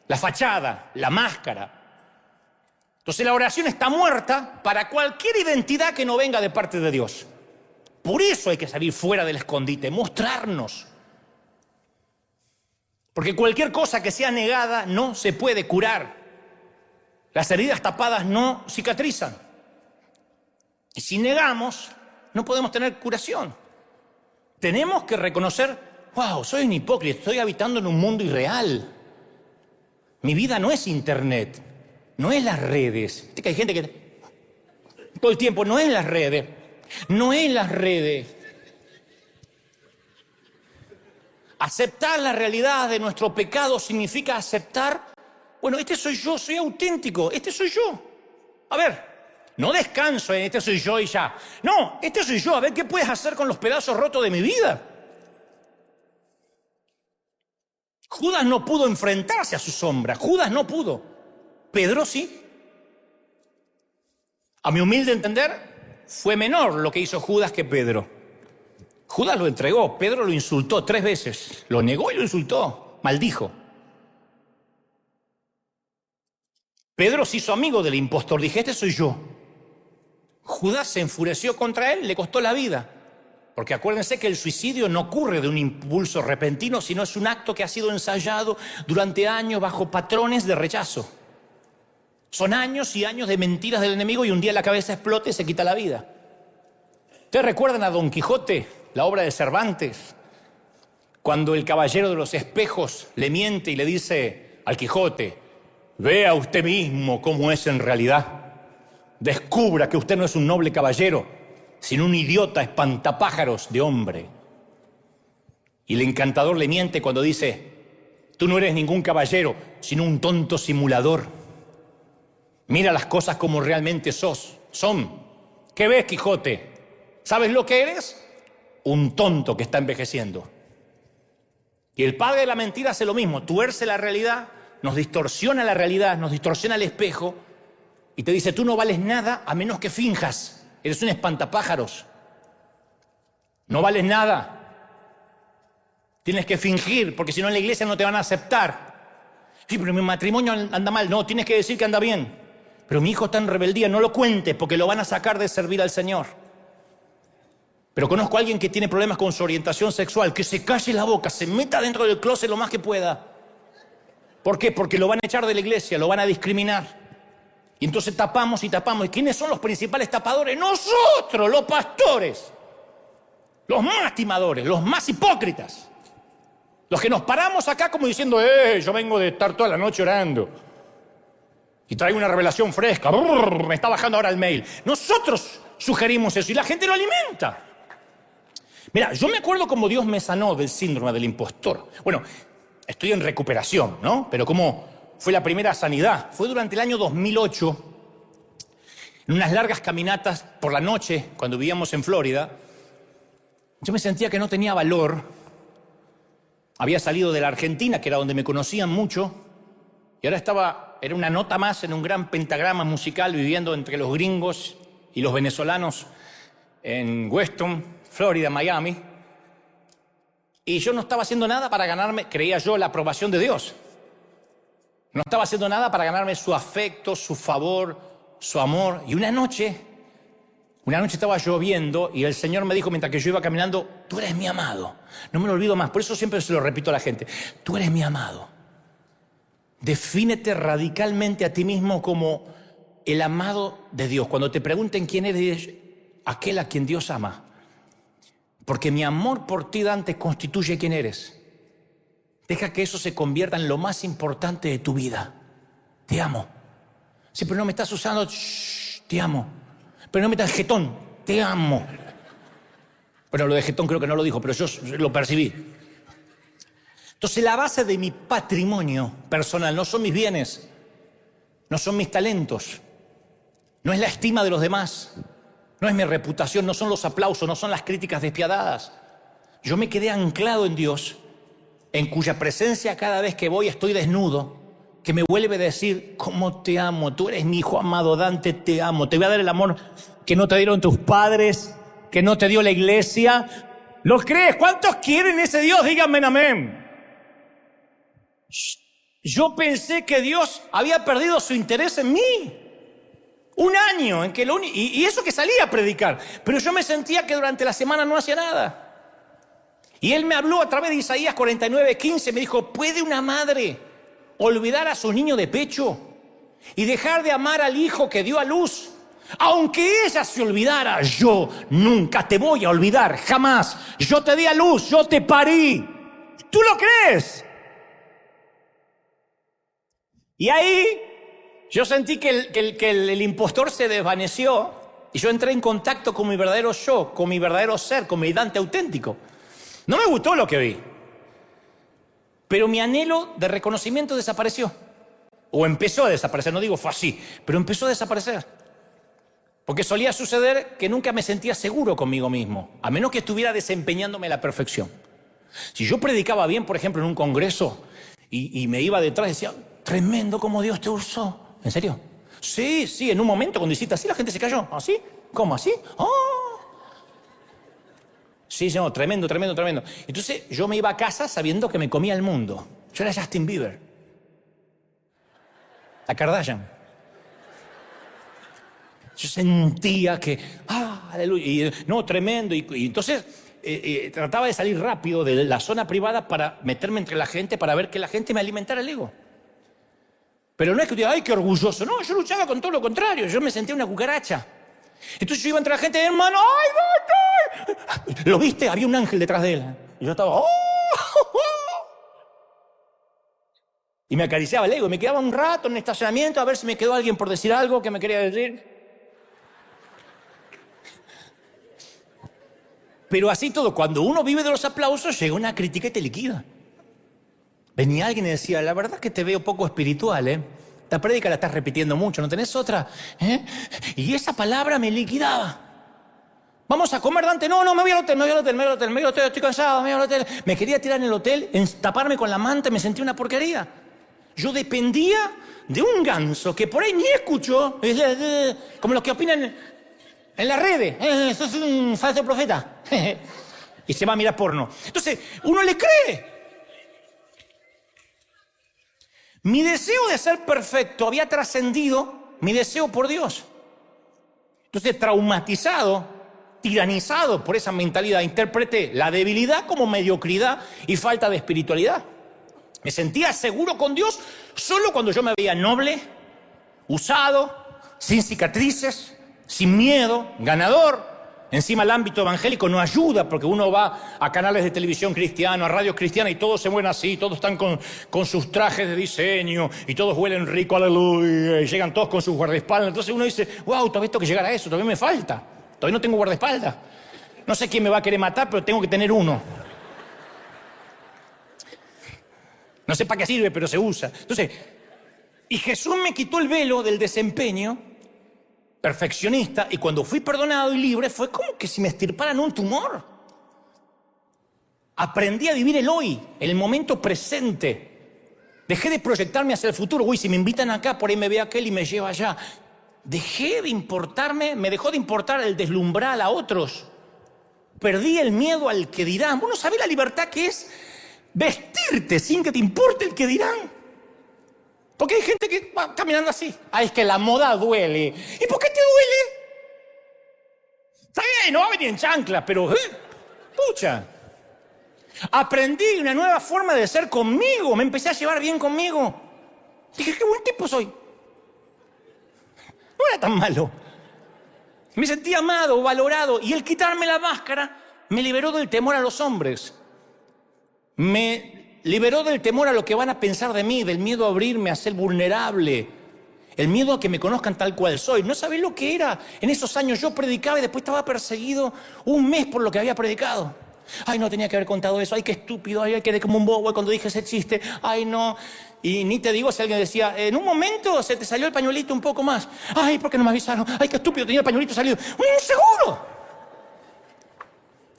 la fachada, la máscara. Entonces la oración está muerta para cualquier identidad que no venga de parte de Dios. Por eso hay que salir fuera del escondite, mostrarnos. Porque cualquier cosa que sea negada no se puede curar. Las heridas tapadas no cicatrizan. Y si negamos, no podemos tener curación. Tenemos que reconocer, wow, soy un hipócrita, estoy habitando en un mundo irreal. Mi vida no es internet, no es las redes. Viste que hay gente que todo el tiempo, no es las redes. No es las redes. Aceptar la realidad de nuestro pecado significa aceptar, bueno, este soy yo, soy auténtico, este soy yo. A ver, no descanso en este soy yo y ya. No, este soy yo, a ver qué puedes hacer con los pedazos rotos de mi vida. Judas no pudo enfrentarse a su sombra, Judas no pudo. Pedro sí. A mi humilde entender, fue menor lo que hizo Judas que Pedro. Judas lo entregó, Pedro lo insultó 3 veces. Lo negó y lo insultó, maldijo. Pedro se hizo amigo del impostor, dije, este soy yo. Judas se enfureció contra él, le costó la vida. Porque acuérdense que el suicidio no ocurre de un impulso repentino, sino es un acto que ha sido ensayado durante años bajo patrones de rechazo. Son años y años de mentiras del enemigo y un día la cabeza explota y se quita la vida. ¿Ustedes recuerdan a Don Quijote, la obra de Cervantes? Cuando el caballero de los espejos le miente y le dice al Quijote, vea usted mismo cómo es en realidad. Descubra que usted no es un noble caballero, sino un idiota espantapájaros de hombre. Y el encantador le miente cuando dice, tú no eres ningún caballero, sino un tonto simulador. Mira las cosas como realmente son. ¿Qué ves, Quijote? ¿Sabes lo que eres? Un tonto que está envejeciendo. Y el padre de la mentira hace lo mismo, tuerce la realidad, nos distorsiona la realidad, nos distorsiona el espejo y te dice, tú no vales nada a menos que finjas. Eres un espantapájaros. No vales nada. Tienes que fingir, porque si no en la iglesia no te van a aceptar. Sí, pero mi matrimonio anda mal. No, tienes que decir que anda bien. Pero mi hijo está en rebeldía, no lo cuentes porque lo van a sacar de servir al Señor. Pero conozco a alguien que tiene problemas con su orientación sexual, que se calle la boca, se meta dentro del closet lo más que pueda. ¿Por qué? Porque lo van a echar de la iglesia, lo van a discriminar. Y entonces tapamos y tapamos. ¿Y quiénes son los principales tapadores? Nosotros, los pastores. Los más timadores, los más hipócritas. Los que nos paramos acá como diciendo, yo vengo de estar toda la noche orando. Y traigo una revelación fresca. Me está bajando ahora el mail. Nosotros sugerimos eso y la gente lo alimenta. Mira, yo me acuerdo cómo Dios me sanó del síndrome del impostor. Bueno, estoy en recuperación, ¿no? Pero cómo fue la primera sanidad. Fue durante el año 2008, en unas largas caminatas por la noche, cuando vivíamos en Florida. Yo me sentía que no tenía valor. Había salido de la Argentina, que era donde me conocían mucho, y ahora era una nota más en un gran pentagrama musical viviendo entre los gringos y los venezolanos en Weston, Florida, Miami. Y yo no estaba haciendo nada para ganarme, creía yo, la aprobación de Dios. No estaba haciendo nada para ganarme su afecto, su favor, su amor. Y una noche estaba lloviendo y el Señor me dijo mientras que yo iba caminando, tú eres mi amado. No me lo olvido más, por eso siempre se lo repito a la gente. Tú eres mi amado. Defínete radicalmente a ti mismo como el amado de Dios. Cuando te pregunten quién eres, aquel a quien Dios ama. Porque mi amor por ti, Dante, constituye quién eres. Deja que eso se convierta en lo más importante de tu vida. Te amo. Sí, pero no me estás usando. Shh, te amo. Pero no me estás jetón. Te amo. Bueno, lo de jetón creo que no lo dijo, pero yo lo percibí. Entonces la base de mi patrimonio personal no son mis bienes, no son mis talentos, no es la estima de los demás, no es mi reputación, no son los aplausos, no son las críticas despiadadas. yo me quedé anclado en Dios, en cuya presencia cada vez que voy estoy desnudo, que me vuelve a decir, cómo te amo, tú eres mi hijo amado, Dante, te amo, te voy a dar el amor que no te dieron tus padres, que no te dio la iglesia. ¿Lo crees? ¿Cuántos quieren ese Dios? Díganme amén. Yo pensé que Dios había perdido su interés en mí. Un año en que y eso que salía a predicar, pero yo me sentía que durante la semana no hacía nada. Y Él me habló a través de Isaías 49:15, me dijo, ¿puede una madre olvidar a su niño de pecho y dejar de amar al hijo que dio a luz? Aunque ella se olvidara, yo nunca te voy a olvidar, jamás. Yo te di a luz, yo te parí. ¿Tú lo crees? Y ahí yo sentí que el impostor se desvaneció y yo entré en contacto con mi verdadero yo, con mi verdadero ser, con mi Dante auténtico. No me gustó lo que vi, pero mi anhelo de reconocimiento desapareció. O empezó a desaparecer, no digo fue así, pero empezó a desaparecer. Porque solía suceder que nunca me sentía seguro conmigo mismo, a menos que estuviera desempeñándome a la perfección. Si yo predicaba bien, por ejemplo, en un congreso y me iba detrás y decía, tremendo como Dios te usó. ¿En serio? Sí, en un momento cuando hiciste así la gente se cayó. ¿Así? ¿Cómo así? ¡Oh! Sí, no, tremendo. Entonces yo me iba a casa sabiendo que me comía el mundo. Yo era Justin Bieber. La Kardashian. Yo sentía que, aleluya, y, no, tremendo. Y entonces trataba de salir rápido de la zona privada para meterme entre la gente, para ver que la gente me alimentara el ego. Pero no es que diga, ay, qué orgulloso. No, yo luchaba con todo lo contrario. Yo me sentía una cucaracha. Entonces yo iba entre la gente, hermano, ¡ay, no! ¿Lo viste? Había un ángel detrás de él. Y yo estaba, ¡oh! Y me acariciaba el ego. Me quedaba un rato en el estacionamiento a ver si me quedó alguien por decir algo que me quería decir. Pero así todo, cuando uno vive de los aplausos, llega una crítica y te liquida. Venía alguien y decía, la verdad es que te veo poco espiritual, ¿eh? La prédica la estás repitiendo mucho, ¿no tenés otra? ¿Eh? Y esa palabra me liquidaba. Vamos a comer, Dante. No, me voy al hotel, estoy cansado, me voy al hotel. Me quería tirar en el hotel, taparme con la manta, me sentí una porquería. Yo dependía de un ganso que por ahí ni escuchó, como los que opinan en las redes. Sos un falso profeta. Y se va a mirar porno. Entonces, uno le cree. Mi deseo de ser perfecto había trascendido mi deseo por Dios. Entonces, traumatizado, tiranizado por esa mentalidad, interpreté la debilidad como mediocridad y falta de espiritualidad. Me sentía seguro con Dios solo cuando yo me veía noble, usado, sin cicatrices, sin miedo, ganador. Encima el ámbito evangélico no ayuda porque uno va a canales de televisión cristiano, a radios cristianas y todos se mueven así, todos están con sus trajes de diseño y todos huelen rico, aleluya, y llegan todos con sus guardaespaldas. Entonces uno dice, wow, todavía tengo que llegar a eso, todavía me falta, todavía no tengo guardaespaldas. No sé quién me va a querer matar, pero tengo que tener uno. No sé para qué sirve, pero se usa. Entonces, y Jesús me quitó el velo del desempeño perfeccionista, y cuando fui perdonado y libre fue como que si me extirparan un tumor. Aprendí a vivir el hoy, el momento presente. Dejé de proyectarme hacia el futuro. Uy, si me invitan acá, por ahí me ve aquel y me lleva allá. Dejé de importarme, me dejó de importar el deslumbrar a otros. Perdí el miedo al que dirán. Vos no sabés la libertad que es vestirte sin que te importe el que dirán. Porque hay gente que va caminando así. Es que la moda duele. ¿Y por qué te duele? Está bien, no va a venir en chancla, pero pucha. Aprendí una nueva forma de ser conmigo. Me empecé a llevar bien conmigo. Dije, qué buen tipo soy. No era tan malo. Me sentí amado, valorado. Y el quitarme la máscara me liberó del temor a los hombres. Me liberó del temor a lo que van a pensar de mí, del miedo a abrirme, a ser vulnerable, el miedo a que me conozcan tal cual soy. No sabés lo que era. En esos años yo predicaba y después estaba perseguido un mes por lo que había predicado. Ay, no tenía que haber contado eso. Ay, qué estúpido. Ay, quedé como un bobo cuando dije ese chiste. Ay, no. Y ni te digo si alguien decía, en un momento se te salió el pañuelito un poco más. Ay, ¿por qué no me avisaron? Ay, qué estúpido, tenía el pañuelito salido. ¡Seguro!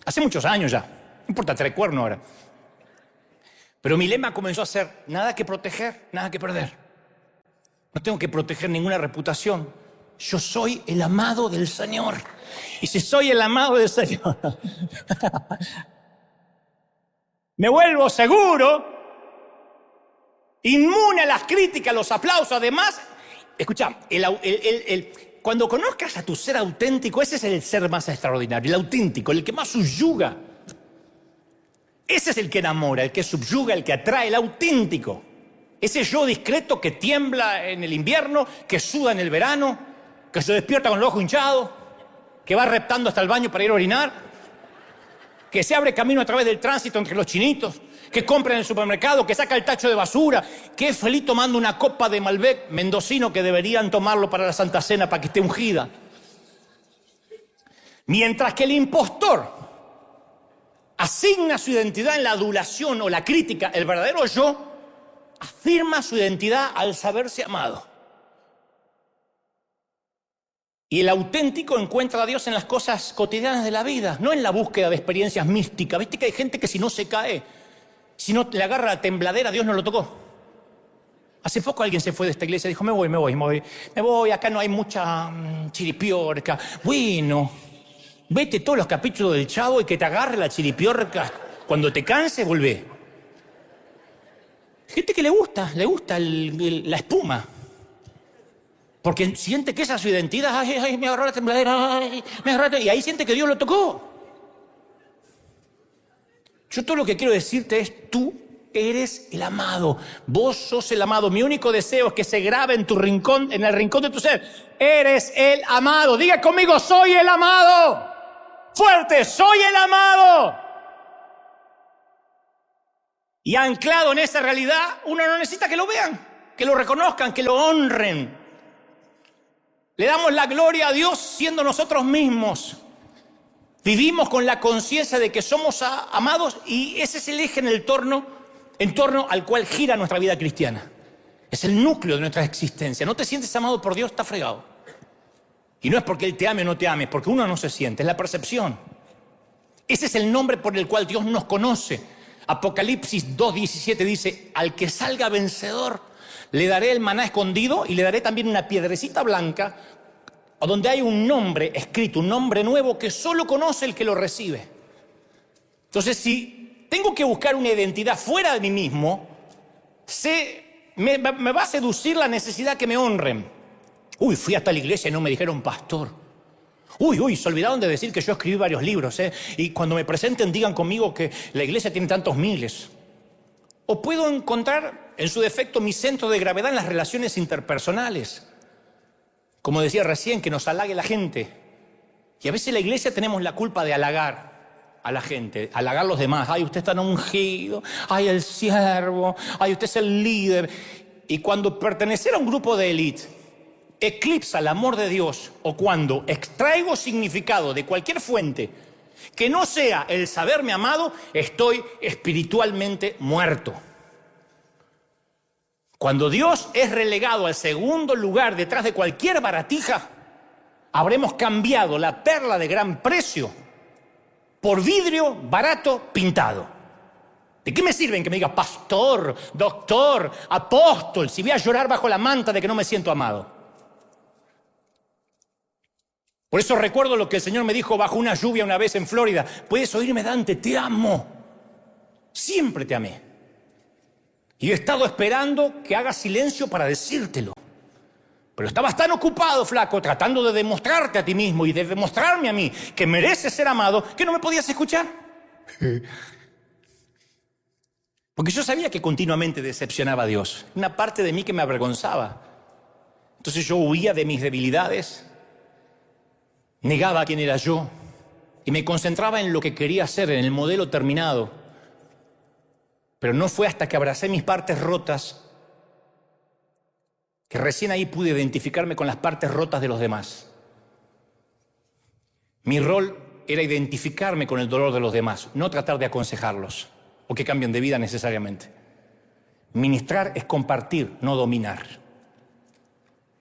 Hace muchos años ya. No importa, trae cuerno ahora. Pero mi lema comenzó a ser, nada que proteger, nada que perder. No tengo que proteger ninguna reputación. Yo soy el amado del Señor. Y si soy el amado del Señor, me vuelvo seguro, inmune a las críticas, a los aplausos. Además, escucha, cuando conozcas a tu ser auténtico, ese es el ser más extraordinario, el auténtico, el que más subyuga. Ese es el que enamora, el que subyuga, el que atrae, el auténtico. Ese yo discreto que tiembla en el invierno, que suda en el verano, que se despierta con el ojo hinchado, que va reptando hasta el baño para ir a orinar, que se abre camino a través del tránsito entre los chinitos, que compra en el supermercado, que saca el tacho de basura, que es feliz tomando una copa de Malbec mendocino que deberían tomarlo para la Santa Cena para que esté ungida. Mientras que el impostor asigna su identidad en la adulación o la crítica, el verdadero yo afirma su identidad al saberse amado. Y el auténtico encuentra a Dios en las cosas cotidianas de la vida, no en la búsqueda de experiencias místicas. ¿Viste que hay gente que si no se cae, si no le agarra la tembladera, Dios no lo tocó? Hace poco alguien se fue de esta iglesia y dijo, me voy, acá no hay mucha chiripiorca. Bueno, vete todos los capítulos del Chavo y que te agarre la chiripiorca. Cuando te canses, volvé. Gente que le gusta la espuma. Porque siente que esa es su identidad. Ay, me agarró la tembladera, y ahí siente que Dios lo tocó. Yo todo lo que quiero decirte es, tú eres el amado. Vos sos el amado. Mi único deseo es que se grabe en tu rincón, en el rincón de tu ser. Eres el amado. Diga conmigo, soy el amado. Fuerte, soy el amado. Y anclado en esa realidad, uno no necesita que lo vean, que lo reconozcan, que lo honren. Le damos la gloria a Dios siendo nosotros mismos. Vivimos con la conciencia de que somos amados y ese es el eje en torno al cual gira nuestra vida cristiana. Es el núcleo de nuestra existencia. ¿No te sientes amado por Dios? Está fregado. Y no es porque Él te ame o no te ame, es porque uno no se siente, es la percepción. Ese es el nombre por el cual Dios nos conoce. Apocalipsis 2:17 dice, al que salga vencedor, le daré el maná escondido y le daré también una piedrecita blanca donde hay un nombre escrito, un nombre nuevo que solo conoce el que lo recibe. Entonces, si tengo que buscar una identidad fuera de mí mismo, me va a seducir la necesidad que me honren. Uy, fui hasta la iglesia y no me dijeron pastor. Uy, se olvidaron de decir que yo escribí varios libros, y cuando me presenten digan conmigo que la iglesia tiene tantos miles. O puedo encontrar, en su defecto, mi centro de gravedad en las relaciones interpersonales. Como decía recién, que nos halague la gente. Y a veces en la iglesia tenemos la culpa de halagar a la gente, halagar a los demás. Ay, usted es tan ungido. Ay, el siervo. Ay, usted es el líder. Y cuando pertenecer a un grupo de élite eclipsa el amor de Dios, o cuando extraigo significado de cualquier fuente que no sea el saberme amado, estoy espiritualmente muerto. Cuando Dios es relegado al segundo lugar detrás de cualquier baratija, habremos cambiado la perla de gran precio por vidrio barato pintado. ¿De qué me sirven que me diga pastor, doctor, apóstol, si voy a llorar bajo la manta de que no me siento amado? Por eso recuerdo lo que el Señor me dijo bajo una lluvia una vez en Florida. Puedes oírme, Dante, te amo. Siempre te amé. Y he estado esperando que hagas silencio para decírtelo. Pero estabas tan ocupado, flaco, tratando de demostrarte a ti mismo y de demostrarme a mí que mereces ser amado, que no me podías escuchar. Porque yo sabía que continuamente decepcionaba a Dios. Una parte de mí que me avergonzaba. Entonces yo huía de mis debilidades, negaba quién era yo y me concentraba en lo que quería hacer, en el modelo terminado. Pero no fue hasta que abracé mis partes rotas que recién ahí pude identificarme con las partes rotas de los demás. Mi rol era identificarme con el dolor de los demás, no tratar de aconsejarlos o que cambien de vida necesariamente. Ministrar es compartir, no dominar.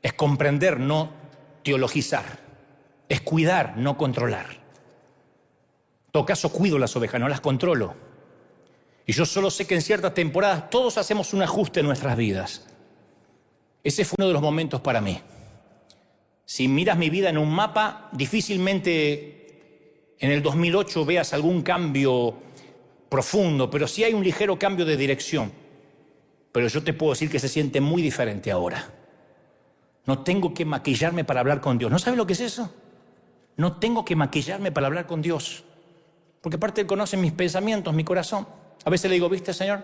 Es comprender, no teologizar. Es cuidar, no controlar. todo caso, cuido las ovejas, no las controlo. Y yo solo sé que en ciertas temporadas todos hacemos un ajuste en nuestras vidas. Ese fue uno de los momentos para mí. Si miras mi vida en un mapa, difícilmente en el 2008 veas algún cambio profundo, pero sí hay un ligero cambio de dirección. Pero yo te puedo decir que se siente muy diferente ahora. No tengo que maquillarme para hablar con Dios. ¿No sabes lo que es eso? No tengo que maquillarme para hablar con Dios. Porque aparte Él conoce mis pensamientos, mi corazón. A veces le digo, ¿viste, Señor?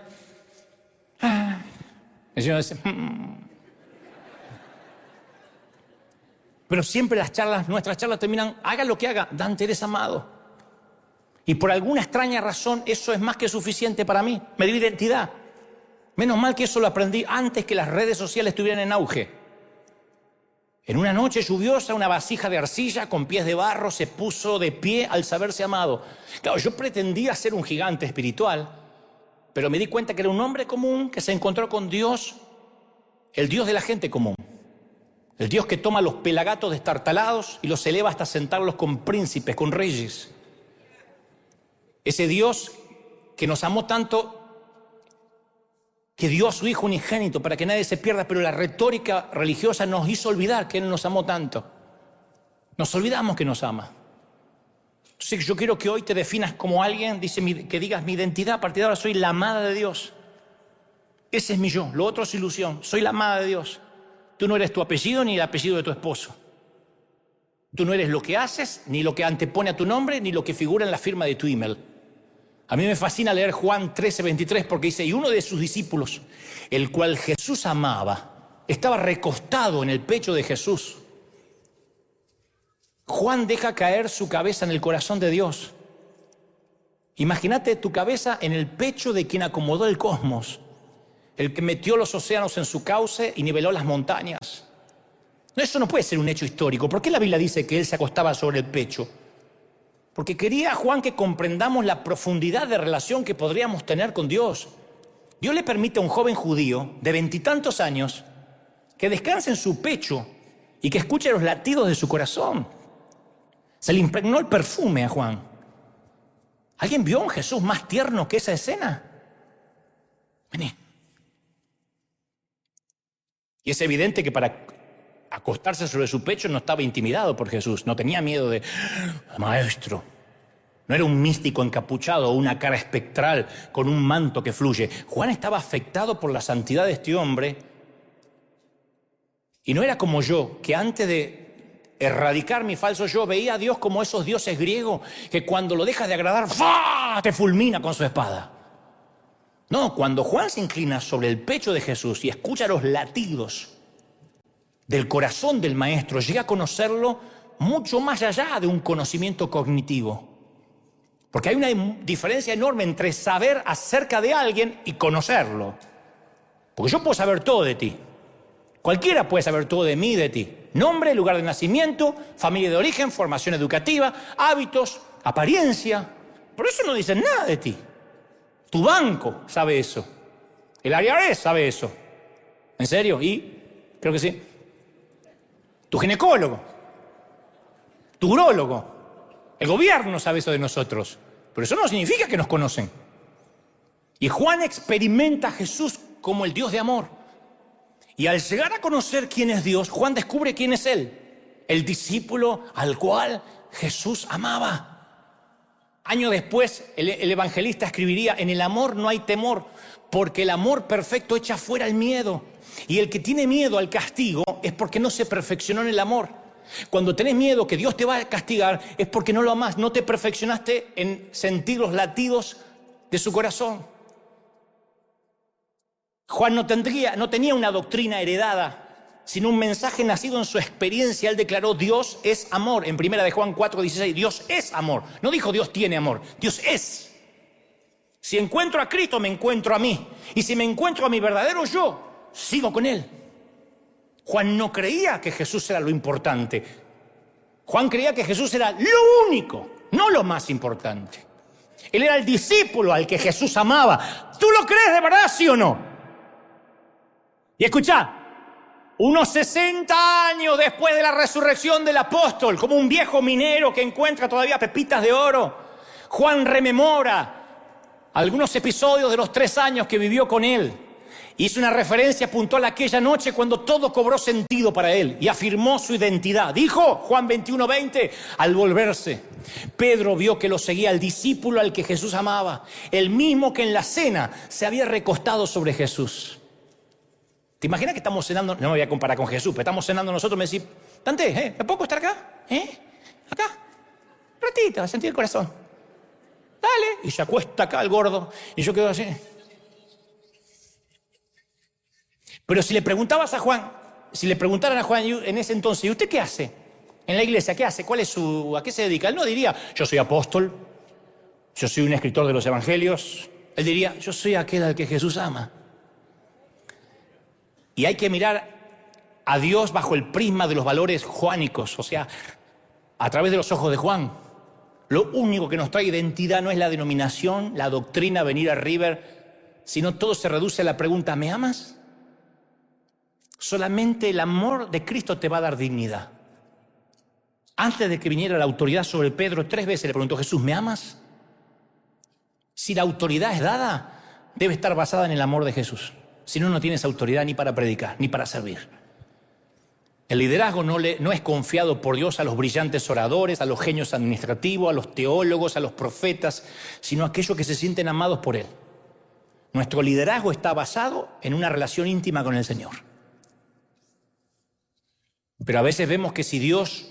El Señor dice, Pero siempre nuestras charlas terminan, haga lo que haga, Dante, eres amado. Y por alguna extraña razón, eso es más que suficiente para mí. Me dio identidad. Menos mal que eso lo aprendí antes que las redes sociales estuvieran en auge. En una noche lluviosa, una vasija de arcilla con pies de barro se puso de pie al saberse amado. Claro, yo pretendía ser un gigante espiritual, pero me di cuenta que era un hombre común que se encontró con Dios, el Dios de la gente común. El Dios que toma los pelagatos destartalados y los eleva hasta sentarlos con príncipes, con reyes. Ese Dios que nos amó tanto que dio a su Hijo unigénito para que nadie se pierda, pero la retórica religiosa nos hizo olvidar que Él nos amó tanto. Nos olvidamos que nos ama. Entonces yo quiero que hoy te definas como alguien, que digas mi identidad, a partir de ahora soy la amada de Dios. Ese es mi yo, lo otro es ilusión, soy la amada de Dios. Tú no eres tu apellido ni el apellido de tu esposo. Tú no eres lo que haces, ni lo que antepone a tu nombre, ni lo que figura en la firma de tu email. A mí me fascina leer Juan 13:23 porque dice, y uno de sus discípulos, el cual Jesús amaba, estaba recostado en el pecho de Jesús. Juan deja caer su cabeza en el corazón de Dios. Imagínate tu cabeza en el pecho de quien acomodó el cosmos, el que metió los océanos en su cauce y niveló las montañas. No, eso no puede ser un hecho histórico. ¿Por qué la Biblia dice que él se acostaba sobre el pecho? Porque quería Juan que comprendamos la profundidad de relación que podríamos tener con Dios. Dios le permite a un joven judío de 20 y tantos años que descanse en su pecho y que escuche los latidos de su corazón. Se le impregnó el perfume a Juan. ¿Alguien vio a un Jesús más tierno que esa escena? Vení. Y es evidente que para acostarse sobre su pecho no estaba intimidado por Jesús, no tenía miedo de maestro. No era un místico encapuchado o una cara espectral con un manto que fluye. Juan estaba afectado por la santidad de este hombre y no era como yo, que antes de erradicar mi falso yo veía a Dios como esos dioses griegos que cuando lo dejas de agradar, ¡fua!, te fulmina con su espada. No, cuando Juan se inclina sobre el pecho de Jesús y escucha los latidos del corazón del maestro, llega a conocerlo mucho más allá de un conocimiento cognitivo. Porque hay una diferencia enorme entre saber acerca de alguien y conocerlo. Porque yo puedo saber todo de ti. Cualquiera puede saber todo de mí y de ti. Nombre, lugar de nacimiento, familia de origen, formación educativa, hábitos, apariencia. Pero eso no dice nada de ti. Tu banco sabe eso. El IRS sabe eso. ¿En serio? Y creo que sí. Tu ginecólogo, tu urólogo, el gobierno sabe eso de nosotros, pero eso no significa que nos conocen. Y Juan experimenta a Jesús como el Dios de amor. Y al llegar a conocer quién es Dios, Juan descubre quién es Él, el discípulo al cual Jesús amaba. Años después, el evangelista escribiría, en el amor no hay temor, porque el amor perfecto echa fuera el miedo. Y el que tiene miedo al castigo es porque no se perfeccionó en el amor. Cuando tenés miedo que Dios te va a castigar es porque no lo amás, no te perfeccionaste en sentir los latidos de su corazón. Juan no tenía una doctrina heredada, sino un mensaje nacido en su experiencia. Él declaró, Dios es amor. En 1 de Juan 4:16, Dios es amor. No dijo Dios tiene amor, Dios es. Si encuentro a Cristo, me encuentro a mí. Y si me encuentro a mi verdadero yo, sigo con Él. Juan no creía que Jesús era lo importante. Juan creía que Jesús era lo único, no lo más importante. Él era el discípulo al que Jesús amaba. ¿Tú lo crees de verdad, sí o no? Y escuchá, unos 60 años después de la resurrección del apóstol, como un viejo minero que encuentra todavía pepitas de oro, Juan rememora algunos episodios de los 3 años que vivió con él. Hizo una referencia puntual a aquella noche cuando todo cobró sentido para él y afirmó su identidad. Dijo, Juan 21:20, al volverse, Pedro vio que lo seguía el discípulo al que Jesús amaba, el mismo que en la cena se había recostado sobre Jesús. ¿Te imaginas que estamos cenando? No me voy a comparar con Jesús, pero estamos cenando nosotros. Me decís, Dante, ¿me puedo acostar acá? Acá. Un ratito, a sentir el corazón. Dale. Y se acuesta acá el gordo. Y yo quedo así. Pero si le preguntaran a Juan en ese entonces, ¿y usted qué hace? En la iglesia, ¿qué hace? ¿A qué se dedica? Él no diría, yo soy apóstol, yo soy un escritor de los evangelios. Él diría, yo soy aquel al que Jesús ama. Y hay que mirar a Dios bajo el prisma de los valores juánicos, o sea, a través de los ojos de Juan. Lo único que nos trae identidad no es la denominación, la doctrina, venir a River, sino todo se reduce a la pregunta, ¿me amas? Solamente el amor de Cristo te va a dar dignidad. Antes de que viniera la autoridad sobre Pedro, 3 veces le preguntó, Jesús, ¿me amas? Si la autoridad es dada, debe estar basada en el amor de Jesús. Si no, no tienes autoridad ni para predicar, ni para servir. El liderazgo no es confiado por Dios a los brillantes oradores, a los genios administrativos, a los teólogos, a los profetas, sino a aquellos que se sienten amados por Él. Nuestro liderazgo está basado en una relación íntima con el Señor. Pero a veces vemos que si Dios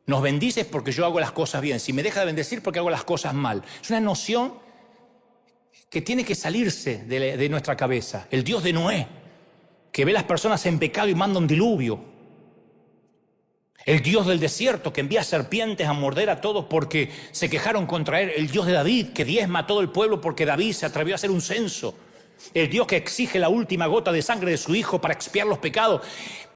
nos bendice es porque yo hago las cosas bien. Si me deja de bendecir porque hago las cosas mal. Es una noción que tiene que salirse de nuestra cabeza. El Dios de Noé, que ve las personas en pecado y manda un diluvio. El Dios del desierto, que envía serpientes a morder a todos porque se quejaron contra él. El Dios de David, que diezma a todo el pueblo porque David se atrevió a hacer un censo. El Dios que exige la última gota de sangre de su hijo para expiar los pecados.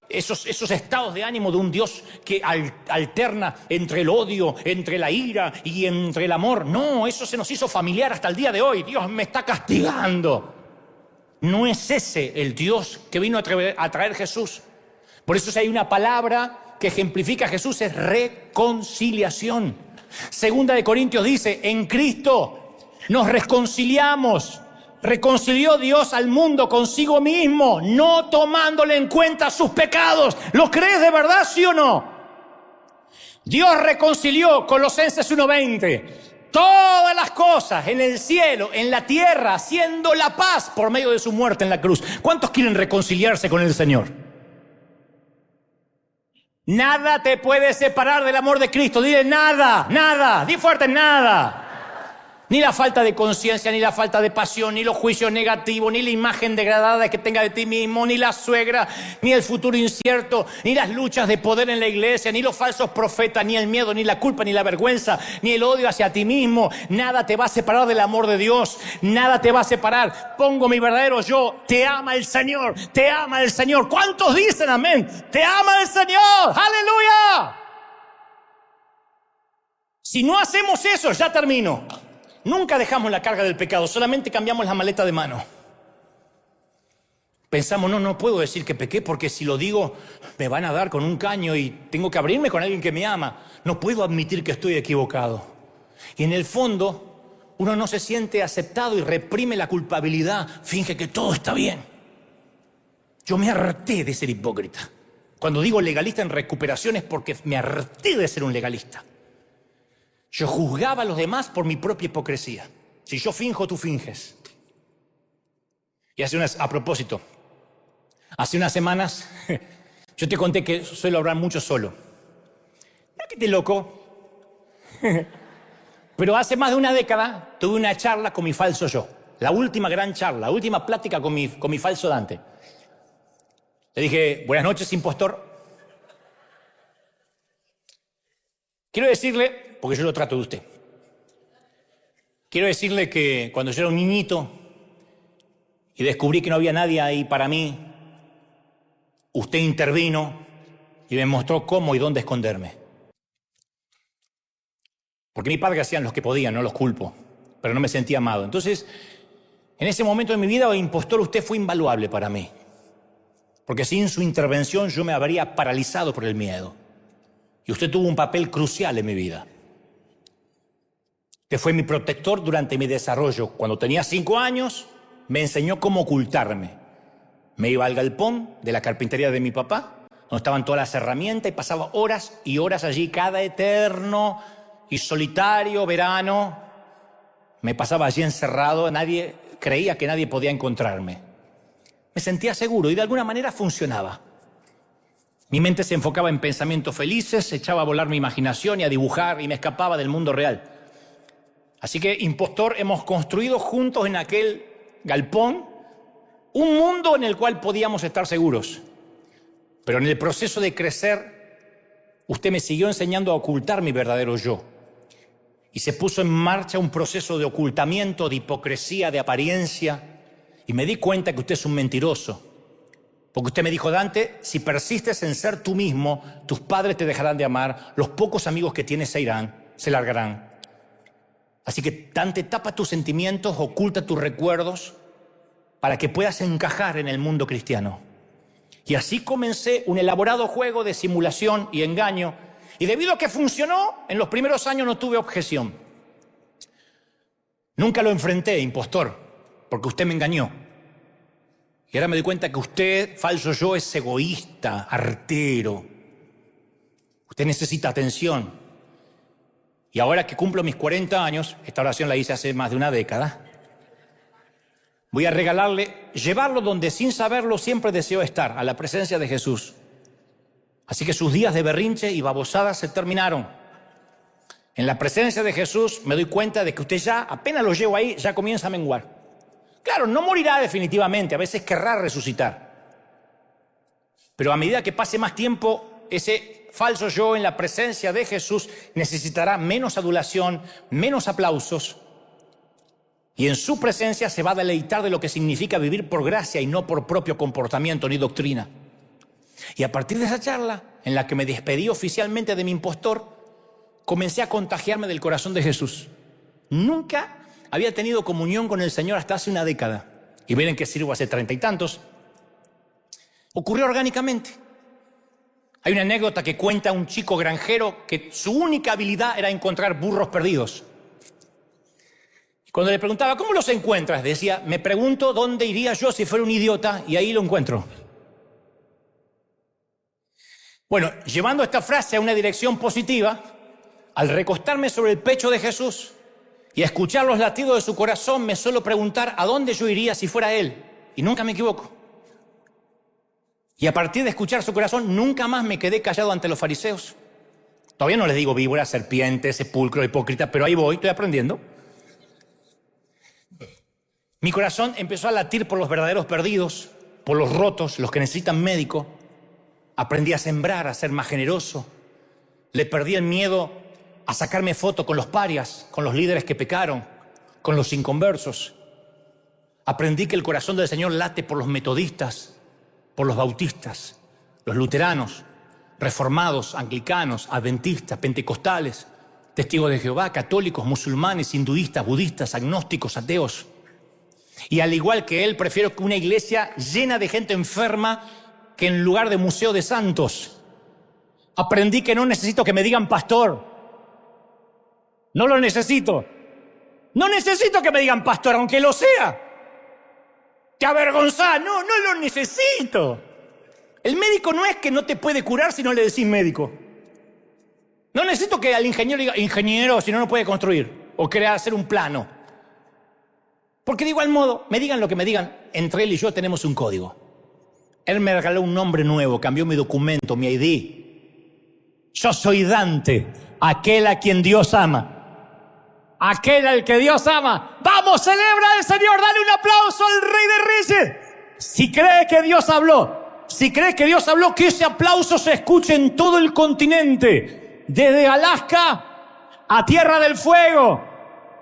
Esos estados de ánimo de un Dios que alterna entre el odio, entre la ira y entre el amor. No, eso se nos hizo familiar hasta el día de hoy. Dios me está castigando. No es ese el Dios que vino a traer Jesús. Por eso si hay una palabra que ejemplifica a Jesús es reconciliación. Segunda de Corintios dice, en Cristo nos reconciliamos. Reconcilió Dios al mundo consigo mismo, no tomándole en cuenta sus pecados. ¿Lo crees de verdad, sí o no? Dios reconcilió, Colosenses 1:20, todas las cosas en el cielo, en la tierra, haciendo la paz por medio de su muerte en la cruz. ¿Cuántos quieren reconciliarse con el Señor? Nada te puede separar del amor de Cristo. Dile nada, nada, di fuerte nada. Ni la falta de conciencia, ni la falta de pasión, ni los juicios negativos, ni la imagen degradada que tenga de ti mismo, ni la suegra, ni el futuro incierto, ni las luchas de poder en la iglesia, ni los falsos profetas, ni el miedo, ni la culpa, ni la vergüenza, ni el odio hacia ti mismo. Nada te va a separar del amor de Dios. Nada te va a separar. Pongo mi verdadero yo. Te ama el Señor. Te ama el Señor. ¿Cuántos dicen amén? Te ama el Señor. ¡Aleluya! Si no hacemos eso, ya termino. Nunca dejamos la carga del pecado, solamente cambiamos la maleta de mano. Pensamos, no puedo decir que pequé porque si lo digo me van a dar con un caño y tengo que abrirme con alguien que me ama. No puedo admitir que estoy equivocado. Y en el fondo uno no se siente aceptado y reprime la culpabilidad, finge que todo está bien. Yo me harté de ser hipócrita. Cuando digo legalista en recuperación es porque me harté de ser un legalista. Yo juzgaba a los demás por mi propia hipocresía. Si yo finjo, tú finges. Y a propósito, hace unas semanas yo te conté que suelo hablar mucho solo. No que te loco. Pero hace más de una década tuve una charla con mi falso yo. La última gran charla, la última plática con mi falso Dante. Le dije, buenas noches, impostor. Quiero decirle, porque yo lo trato de usted. Quiero decirle que cuando yo era un niñito y descubrí que no había nadie ahí para mí, usted intervino y me mostró cómo y dónde esconderme. Porque mis padres hacían los que podían, no los culpo, pero no me sentía amado. Entonces, en ese momento de mi vida, impostor, usted fue invaluable para mí. Porque sin su intervención yo me habría paralizado por el miedo. Y usted tuvo un papel crucial en mi vida. que fue mi protector durante mi desarrollo. Cuando tenía 5 años, me enseñó cómo ocultarme. Me iba al galpón de la carpintería de mi papá, donde estaban todas las herramientas, y pasaba horas y horas allí, cada eterno y solitario verano. Me pasaba allí encerrado, creía que nadie podía encontrarme. Me sentía seguro y de alguna manera funcionaba. Mi mente se enfocaba en pensamientos felices, echaba a volar mi imaginación y a dibujar, y me escapaba del mundo real. Así que, impostor, hemos construido juntos en aquel galpón un mundo en el cual podíamos estar seguros. Pero en el proceso de crecer, usted me siguió enseñando a ocultar mi verdadero yo. Y se puso en marcha un proceso de ocultamiento, de hipocresía, de apariencia. Y me di cuenta que usted es un mentiroso. Porque usted me dijo: Dante, si persistes en ser tú mismo, tus padres te dejarán de amar, los pocos amigos que tienes se largarán. Así que, Dante, tapa tus sentimientos, oculta tus recuerdos, para que puedas encajar en el mundo cristiano. Y así comencé un elaborado juego de simulación y engaño, y debido a que funcionó, en los primeros años no tuve objeción. Nunca lo enfrenté, impostor, porque usted me engañó. Y ahora me doy cuenta que usted, falso yo, es egoísta, artero. Usted necesita atención. Y ahora que cumplo mis 40 años, esta oración la hice hace más de una década, voy a llevarlo donde sin saberlo siempre deseó estar, a la presencia de Jesús. Así que sus días de berrinche y babosadas se terminaron. En la presencia de Jesús me doy cuenta de que usted ya, apenas lo llevo ahí, ya comienza a menguar. Claro, no morirá definitivamente, a veces querrá resucitar. Pero a medida que pase más tiempo, ese falso yo en la presencia de Jesús necesitará menos adulación, menos aplausos. Y en su presencia se va a deleitar de lo que significa vivir por gracia y no por propio comportamiento ni doctrina. Y a partir de esa charla, en la que me despedí oficialmente de mi impostor, comencé a contagiarme del corazón de Jesús. Nunca había tenido comunión con el Señor hasta hace una década. Y miren que sirvo hace 30 y tantos. Ocurrió orgánicamente. Hay una anécdota que cuenta un chico granjero que su única habilidad era encontrar burros perdidos. Y cuando le preguntaba: ¿cómo los encuentras?, decía: me pregunto dónde iría yo si fuera un idiota, y ahí lo encuentro. Bueno, llevando esta frase a una dirección positiva, al recostarme sobre el pecho de Jesús y a escuchar los latidos de su corazón, me suelo preguntar a dónde yo iría si fuera Él. Y nunca me equivoco. Y a partir de escuchar su corazón, nunca más me quedé callado ante los fariseos. Todavía no les digo víbora, serpiente, sepulcro, hipócrita, pero ahí voy, estoy aprendiendo. Mi corazón empezó a latir por los verdaderos perdidos, por los rotos, los que necesitan médico. Aprendí a sembrar, a ser más generoso. Le perdí el miedo a sacarme fotos con los parias, con los líderes que pecaron, con los inconversos. Aprendí que el corazón del Señor late por los metodistas, por los bautistas, los luteranos, reformados, anglicanos, adventistas, pentecostales, testigos de Jehová, católicos, musulmanes, hinduistas, budistas, agnósticos, ateos. Y al igual que él, prefiero que una iglesia llena de gente enferma que en lugar de museo de santos. Aprendí que no necesito que me digan pastor. No lo necesito. No necesito que me digan pastor, aunque lo sea. ¡Te avergonzás! No lo necesito. El médico no es que no te puede curar si no le decís médico. No necesito que al ingeniero diga ingeniero, si no, no puede construir o hacer un plano. Porque de igual modo, me digan lo que me digan, entre él y yo tenemos un código. Él me regaló un nombre nuevo, cambió mi documento, mi ID. Yo soy Dante, aquel a quien Dios ama. Aquel al que Dios ama. ¡Vamos, celebra al Señor! ¡Dale un aplauso al Rey de Reyes! Si crees que Dios habló, que ese aplauso se escuche en todo el continente. Desde Alaska a Tierra del Fuego.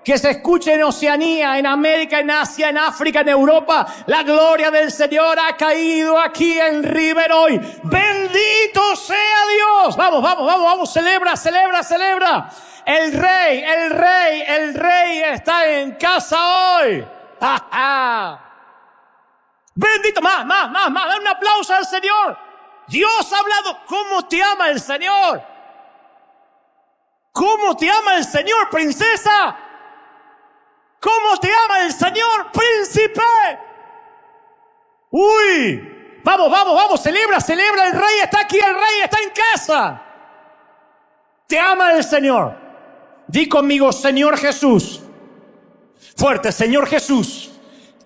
Que se escuche en Oceanía, en América, en Asia, en África, en Europa. La gloria del Señor ha caído aquí en River hoy. ¡Bendito sea Dios! Vamos, celebra. El rey está en casa hoy. ¡Ja, ja! Bendito, más, da un aplauso al Señor. Dios ha hablado. ¿Cómo te ama el Señor? ¿Cómo te ama el Señor, princesa? ¿Cómo te ama el Señor, príncipe? Uy, vamos, celebra, el rey está aquí, el rey está en casa. Te ama el Señor. Di conmigo, Señor Jesús. Fuerte, Señor Jesús,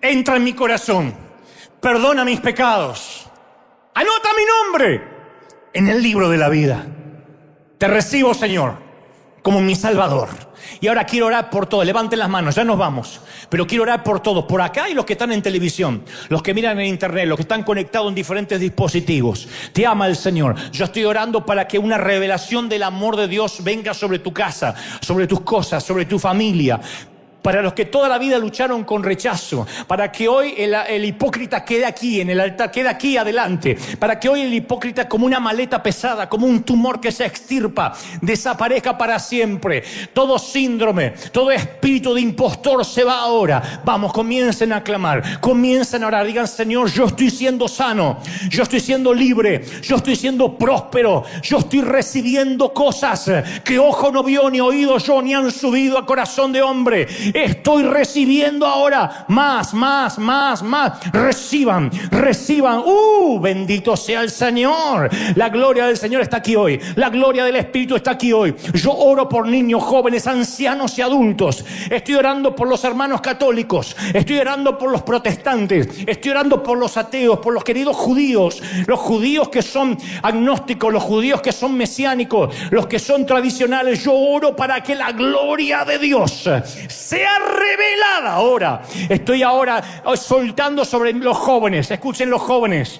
entra en mi corazón, perdona mis pecados, anota mi nombre en el libro de la vida. Te recibo, Señor, como mi Salvador. Y ahora quiero orar por todos. Levanten las manos, ya nos vamos. Pero quiero orar por todos, por acá y los que están en televisión, los que miran en internet, los que están conectados en diferentes dispositivos. Te ama el Señor. Yo estoy orando para que una revelación del amor de Dios venga sobre tu casa, sobre tus cosas, sobre tu familia. Para los que toda la vida lucharon con rechazo, para que hoy el hipócrita quede aquí en el altar, quede aquí adelante, para que hoy el hipócrita, como una maleta pesada, como un tumor que se extirpa, desaparezca para siempre. Todo síndrome, todo espíritu de impostor se va ahora. Vamos, comiencen a clamar, comiencen a orar, digan: Señor, yo estoy siendo sano, yo estoy siendo libre, yo estoy siendo próspero, yo estoy recibiendo cosas que ojo no vio, ni oído yo, ni han subido a corazón de hombre. Estoy recibiendo ahora más. Reciban. Bendito sea el Señor. La gloria del Señor está aquí hoy. La gloria del Espíritu está aquí hoy. Yo oro por niños, jóvenes, ancianos y adultos. Estoy orando por los hermanos católicos. Estoy orando por los protestantes. Estoy orando por los ateos, por los queridos judíos. Los judíos que son agnósticos, los judíos que son mesiánicos, los que son tradicionales. Yo oro para que la gloria de Dios sea revelada ahora. Estoy ahora soltando sobre los jóvenes. Escuchen, los jóvenes,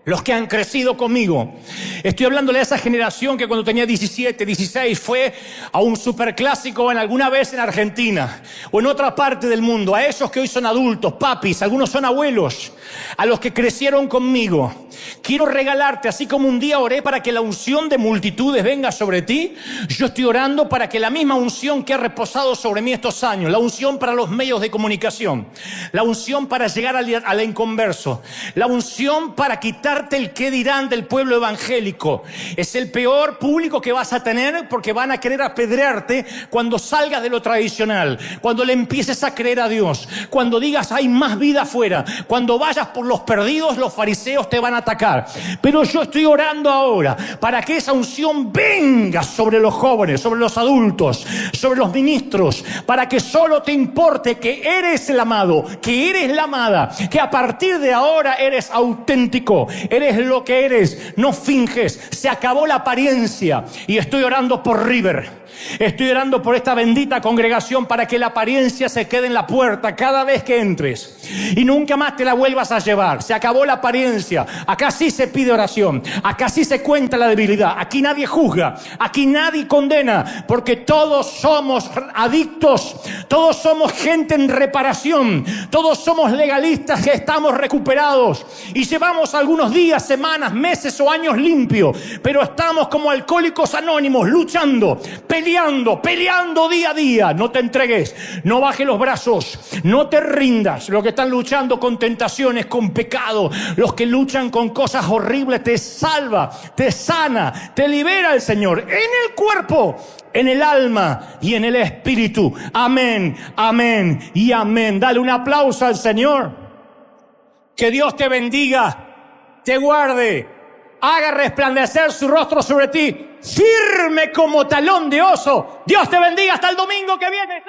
los que han crecido conmigo. Estoy hablándole a esa generación que cuando tenía 17, 16 fue a un superclásico alguna vez en Argentina o en otra parte del mundo. A esos que hoy son adultos, papis, algunos son abuelos, a los que crecieron conmigo. Quiero regalarte, así como un día oré para que la unción de multitudes venga sobre ti, yo estoy orando para que la misma unción que ha reposado sobre mí estos años, la unción para los medios de comunicación, la unción para llegar al inconverso, la unción para quitar el qué dirán del pueblo evangélico. Es el peor público que vas a tener, porque van a querer apedrearte cuando salgas de lo tradicional, cuando le empieces a creer a Dios, cuando digas hay más vida afuera, cuando vayas por los perdidos, los fariseos te van a atacar. Pero yo estoy orando ahora para que esa unción venga sobre los jóvenes, sobre los adultos, sobre los ministros, para que solo te importe que eres el amado, que eres la amada, que a partir de ahora eres auténtico. Eres lo que eres, no finges. Se acabó la apariencia. Y estoy orando por River. Estoy orando por esta bendita congregación para que la apariencia se quede en la puerta cada vez que entres y nunca más te la vuelvas a llevar. Se acabó la apariencia. Acá sí se pide oración. Acá sí se cuenta la debilidad. Aquí nadie juzga. Aquí nadie condena, porque todos somos adictos. Todos somos gente en reparación. Todos somos legalistas que estamos recuperados y llevamos algunos días, semanas, meses o años limpios, pero estamos como alcohólicos anónimos, luchando, peleando día a día. No te entregues, no bajes los brazos, no te rindas. Los que están luchando con tentaciones, con pecado, los que luchan con cosas horribles, te salva, te sana, te libera el Señor en el cuerpo, en el alma y en el espíritu. Amén, amén y amén. Dale un aplauso al Señor. Que Dios te bendiga, te guarde, haga resplandecer su rostro sobre ti, firme como talón de oso. Dios te bendiga hasta el domingo que viene.